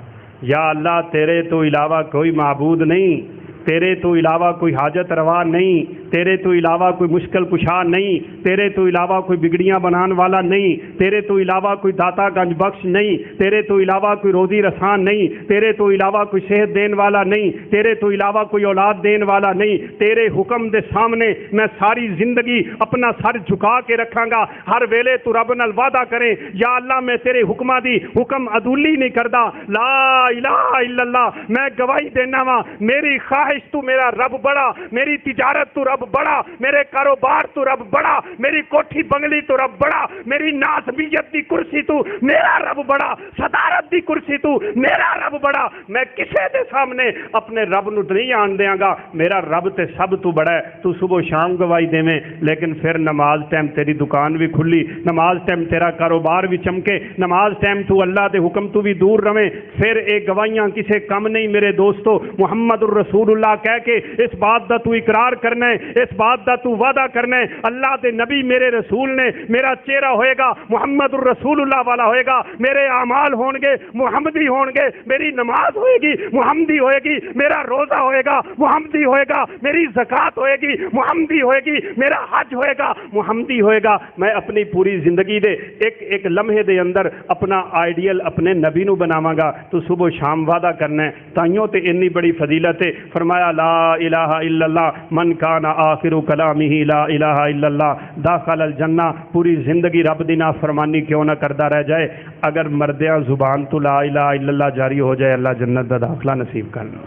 یا اللہ تیرے تو علاوہ کوئی معبود نہیں، تیرے تو علاوہ کوئی حاجت روا نہیں، تیرے تو علاوہ کوئی مشکل کشا نہیں، تیرے تو علاوہ کوئی بگڑیاں بنان والا نہیں، تیرے تو علاوہ کوئی داتا گنج بخش نہیں، تیرے تو علاوہ کوئی روزی رسان نہیں، تیرے تو علاوہ کوئی صحت دین والا نہیں، تیرے تو علاوہ کوئی اولاد دین والا نہیں، تیرے حکم دے سامنے میں ساری زندگی اپنا سر جھکا کے رکھاں گا۔ ہر ویلے تو رب نال وعدہ کریں یا اللہ میں تیرے حکماں دی حکم عدولی نہیں کردا، لا الہ الا اللہ، میں گواہی دینا وا میری خواہش تو میرا رب بڑا، میری تجارت تو رب بڑا، میرے کاروبار تو رب بڑا، میری کوٹھی بنگلی تو رب بڑا، میری ناسبیت دی کرسی تو میرا رب بڑا، صدارت دی کرسی تو میرا رب بڑا، میں کسے دے سامنے اپنے رب نو نہیں آن دیاں گا، میرا رب تے سب تو بڑا ہے۔ تو صبح و شام گواہی دیویں لیکن پھر نماز ٹائم تیری دکان بھی کھلی، نماز ٹائم تیرا کاروبار بھی چمکے، نماز ٹائم تو اللہ دے حکم تو بھی دور رہیں، پھر اے گواہیاں کسے کم نہیں میرے دوستو۔ محمد الرسول اللہ کہہ کے اس بات دا تو اقرار کرنا ہے، اس بات دا تو وعدہ کرنا ہے اللہ دے نبی میرے رسول نے میرا چہرہ ہوئے گا محمد الرسول اللہ والا ہوئے گا، میرے اعمال ہون گے محمدی ہون گے، میری نماز ہوئے گی محمدی ہوئے گی، میرا روزہ ہوئے گا محمدی ہوئے گا، میری زکوٰۃ ہوئے گی محمدی ہوئے گی، میرا حج ہوئے گا محمدی ہوئے گا۔ میں اپنی پوری زندگی دے ایک لمحے دے اندر اپنا آئیڈیل اپنے نبی نو بناواں گا۔ تو صبح و شام وعدہ کرنا ہے، تائیوں تے اتنی بڑی فضیلت ہے۔ فرمایا لا الہ الا اللہ من کان آخر کلامہ لا الہ الا اللہ داخل الجنہ۔ پوری زندگی رب دی نافرمانی کیوں نہ کردا رہ جائے، اگر مردیاں زبان تو لا الہ الا اللہ جاری ہو جائے اللہ جنت دا داخلہ نصیب کرنا۔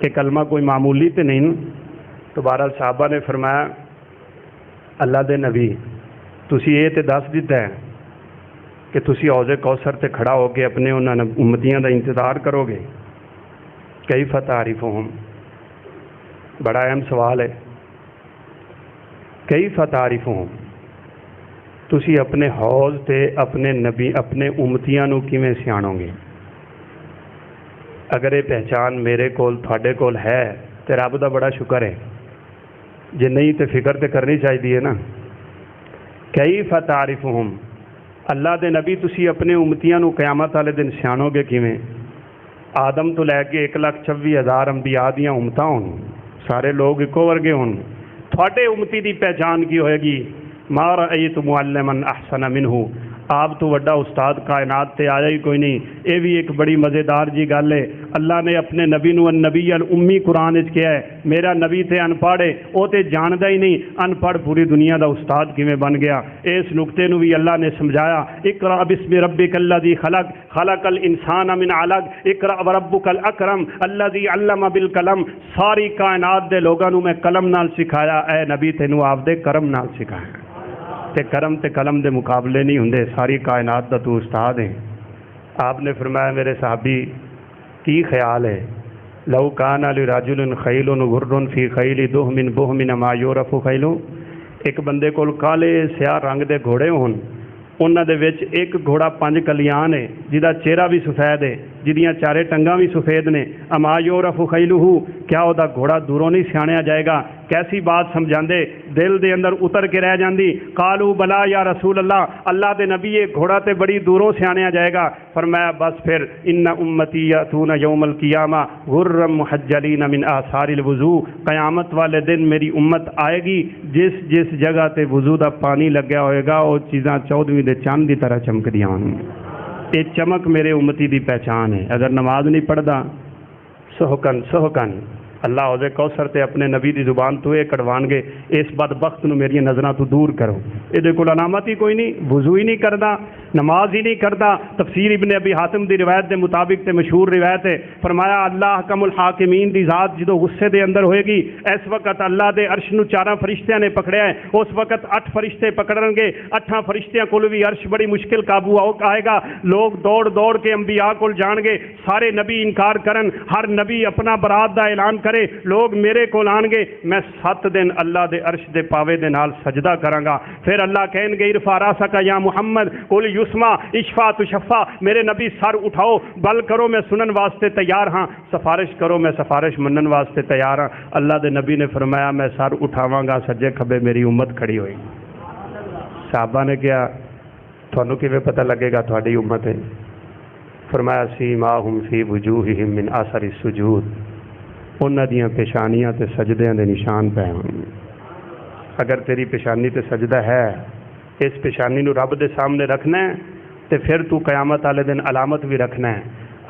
یہ کلمہ کوئی معمولی تے نہیں۔ تو بہرحال صحابہ نے فرمایا اللہ دے نبی تسی یہ تے دس دیتا ہے کہ تسی حوض کوثر تے کھڑا ہو کے اپنے انہاں امتیاں دا انتظار کرو گے، کیف تعرفہم، بڑا اہم سوال ہے، کیف تعرفہم، تسی اپنے حوض تے اپنے نبی اپنے امتیاں نو کیویں سیاਣو گے؟ اگر یہ پہچان میرے کول تھوڑے کول ہے تے رب دا بڑا شکر ہے، جے نہیں تے فکر تے کرنی چاہیے نا۔ کیف تعرفہم، اللہ دے نبی تسی اپنے امتیاں نو قیامت والے دن سیاਣو گے کیویں؟ آدم تو لے کے 1,26,000 انبیاء دیاں امتاں ہون، سارے لوگ ایکو ورگے ہون، تھوڑے امتی دی پہچان کی ہوئے گی؟ ما رأیت معلما احسن منہ، آپ تو وڈا استاد کائنات تے آیا ہی کوئی نہیں۔ یہ بھی ایک بڑی مزیدار جی گل ہے، اللہ نے اپنے نبی نو النبی الامی قرآن وچ کہا ہے، میرا نبی تے ان پڑھ ہے، وہ تے جاندا ہی نہیں ان پڑھ پوری دنیا دا استاد کیویں بن گیا۔ اس نقطے نو بھی اللہ نے سمجھایا، اقرأ بسم ربک الذی خلق خلق الانسان من علق اقرأ وربک الاکرم الذی علم بالقلم۔ ساری کائنات دے لوگاں نو میں قلم نال سکھایا، اے نبی تینو آپ دے کرم نال سکھایا۔ تے کرم تے قلم دے مقابلے نہیں ہوندے، ساری کائنات دا تو استاد ہے۔ آپ نے فرمایا میرے صحابی کی خیال ہے، لو کان لرجل خیل غر فی خیل دہم بہم ما یعرف خیل، ایک بندے کول کالے سیاہ رنگ دے گھوڑے ہون، انہاں دے وچ ایک گھوڑا 5 کلیاں ہے جہدا چہرہ بھی سفید ہے، جدیاں چارے ٹنگاں بھی سفید نے، اما یعرف خیلہ، کیا وہ گھوڑا دوروں نہیں سیاںیا جائے گا؟ کیسی بات سمجھاندے، دل دے اندر اتر کے رہ جاندی۔ قالوا بلا یا رسول اللہ، اللہ دے نبی یہ گھوڑا تے بڑی دوروں سیاںیا جائے گا۔ فرمایا بس پھر ان امتی یاتون یوم القیامہ غرا محجلین من آثار الوضوء، قیامت والے دن میری امت آئے گی جس جس جگہ تے وضو دا پانی لگیا ہوئے گا وہ چیزاں 14ویں دے چاند دی طرح چمکدیاں ہوں۔ یہ چمک میرے امتی دی پہچان ہے۔ اگر نماز نہیں پڑھدا سہکن سہکن اللہ عزے کوثر تے اپنے نبی دی زبان تو یہ کڑوان گے، اس بدبخت نو میری نظراں تو دور کرو۔ یہ کول علامت ہی کوئی نہیں، وضو ہی نہیں کردا، نماز ہی نہیں کردا۔ تفسیر ابن ابی حاتم دی روایت دے مطابق تے مشہور روایت ہے، فرمایا اللہ حکم الحاکمین دی ذات جدو غصے دے اندر ہوئے گی، اس وقت اللہ دے عرش نو 4 فرشتیاں نے پکڑیا ہے، اس وقت 8 فرشتے پکڑن گے، 8 فرشتیاں کول بھی عرش بڑی مشکل قابو آئے گا۔ لوگ دوڑ دوڑ کے انبیاء کول جان گے، سارے نبی انکار کرن، ہر نبی اپنا برات دا اعلان کرے، لوگ میرے کول آن گے، میں 7 دن اللہ دے عرش دے پاوے دے نال سجدہ کراں گا۔ پھر اللہ کہیں گے ارفع راسک یا محمد قل یسمع اشفا تشفا، میرے نبی سر اٹھاؤ، بل کرو میں سنن واسطے تیار ہاں، سفارش کرو میں سفارش منن واسطے تیار ہاں۔ اللہ دے نبی نے فرمایا میں سر اٹھاواں گا، سجے کھبے میری امت کھڑی ہوئی۔ صحابہ نے کہا تھانوں کیویں پتہ لگے گا تہاڈی امت ہے؟ فرمایا سیماہم فی وجوہہم من اثر السجود، انہاں دیاں پیشانیاں تے سجدیاں دے نشان پے ہون۔ اگر تیری پیشانی تے سجدہ ہے، اس پیشانی نو رب دے سامنے رکھنا ہے تے پھر تو قیامت والے دن علامت بھی رکھنا ہے۔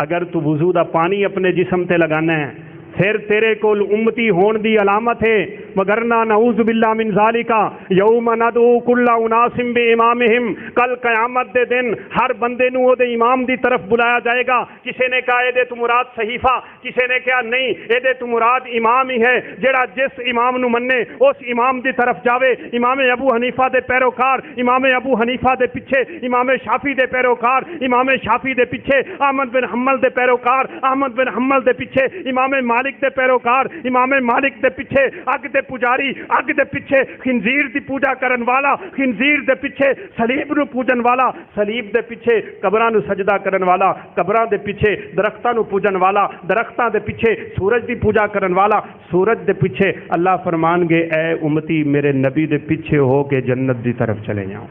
اگر تو وضو دا پانی اپنے جسم تے لگانا ہے پھر تیرے کول امتی ہون دی علامت ہے، وگرنا نعوذ باللہ من ذالک یوم ندعو کل اناس بامامہم، کل قیامت دے دن ہر بندے نو دے امام دی طرف بلایا جائے گا۔ کسی نے کہا اے دے تو مراد صحیفہ، کسی نے کہا نہیں اے دے تو مراد امام ہی ہے، جڑا جس امام نو مننے اس امام دی طرف جاوے۔ امام ابو حنیفہ دے پیروکار امام ابو حنیفہ دے پیچھے، امام شافعی دے پیروکار امام شافعی دے پیچھے، احمد بن حنبل دے پیروکار احمد بن حنبل دے پیچھے، امام مالک دے پیروکار امام مالک دے پیچھے، اگ دے پجاری اگ دے پیچھے، خنزیر دی پوجا کرن والا خنزیر دے پیچھے، صلیب نو پوجن والا صلیب دے پیچھے، قبراں نو سجدہ کرن والا قبراں دے پیچھے، درختاں نو پوجن والا درختاں دے پیچھے، سورج دی پوجا کرن والا سورج دے پیچھے۔ اللہ فرمان گے اے امتی میرے نبی دے پیچھے ہو کے جنت دی طرف چلے جاؤ۔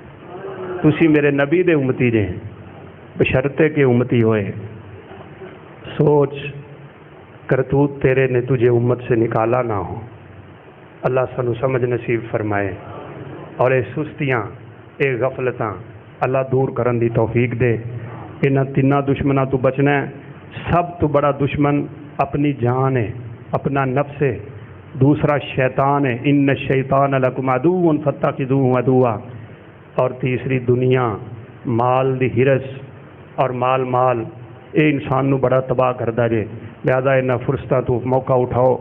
تسی میرے نبی دے امتی جے، بشرطے کے امتی ہوئے۔ سوچ کرتوت تیرے نے تجھے امت سے نکالا نہ ہو۔ اللہ سانو سمجھ نصیب فرمائے اور اے سستیاں اے غفلتاں اللہ دور کرن دی توفیق دے۔ انہاں تیناں دشمناں تو بچنا ہے۔ سب تو بڑا دشمن اپنی جان ہے، اپنا نفس ہے، دوسرا شیطان ہے، ان الشیطان لکم عدو فاتخذوہ عدوا، اور تیسری دنیا، مال دی ہرس اور مال اے انسان نو بڑا تباہ کردا جے۔ لہذا انہاں فرصتاں تو موقع اٹھاؤ،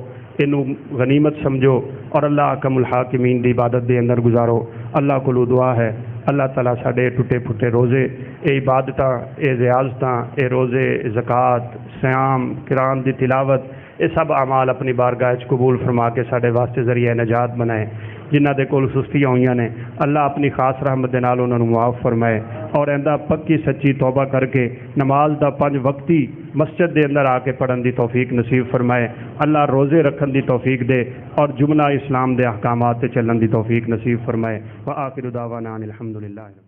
انہوں غنیمت سمجھو اور اللہ حکم الحاکمین دی عبادت دے اندر گزارو۔ اللہ کو دعا ہے اللہ تعالیٰ ساڈے ٹوٹے پھٹے روزے، اے عبادتاں، اے ریاضتاں، اے روزے، زکوٰۃ، سیام، قرآن دی تلاوت، یہ سب اعمال اپنی بارگاہ وچ قبول فرما کے ساڈے واسطے ذریعہ نجات بنائے۔ جنہ دے کول سستیاں ہوئیاں نے اللہ اپنی خاص رحمت دے نال انہاں نوں معاف فرمائے اور ایندہ پکی سچی توبہ کر کے نماز دا 5 وقتی مسجد دے اندر آ کے پڑھن دی توفیق نصیب فرمائے۔ اللہ روزے رکھن دی توفیق دے اور جملہ اسلام دے احکامات تے چلن دی توفیق نصیب فرمائے۔ وآخر دعوانا ان الحمدللہ۔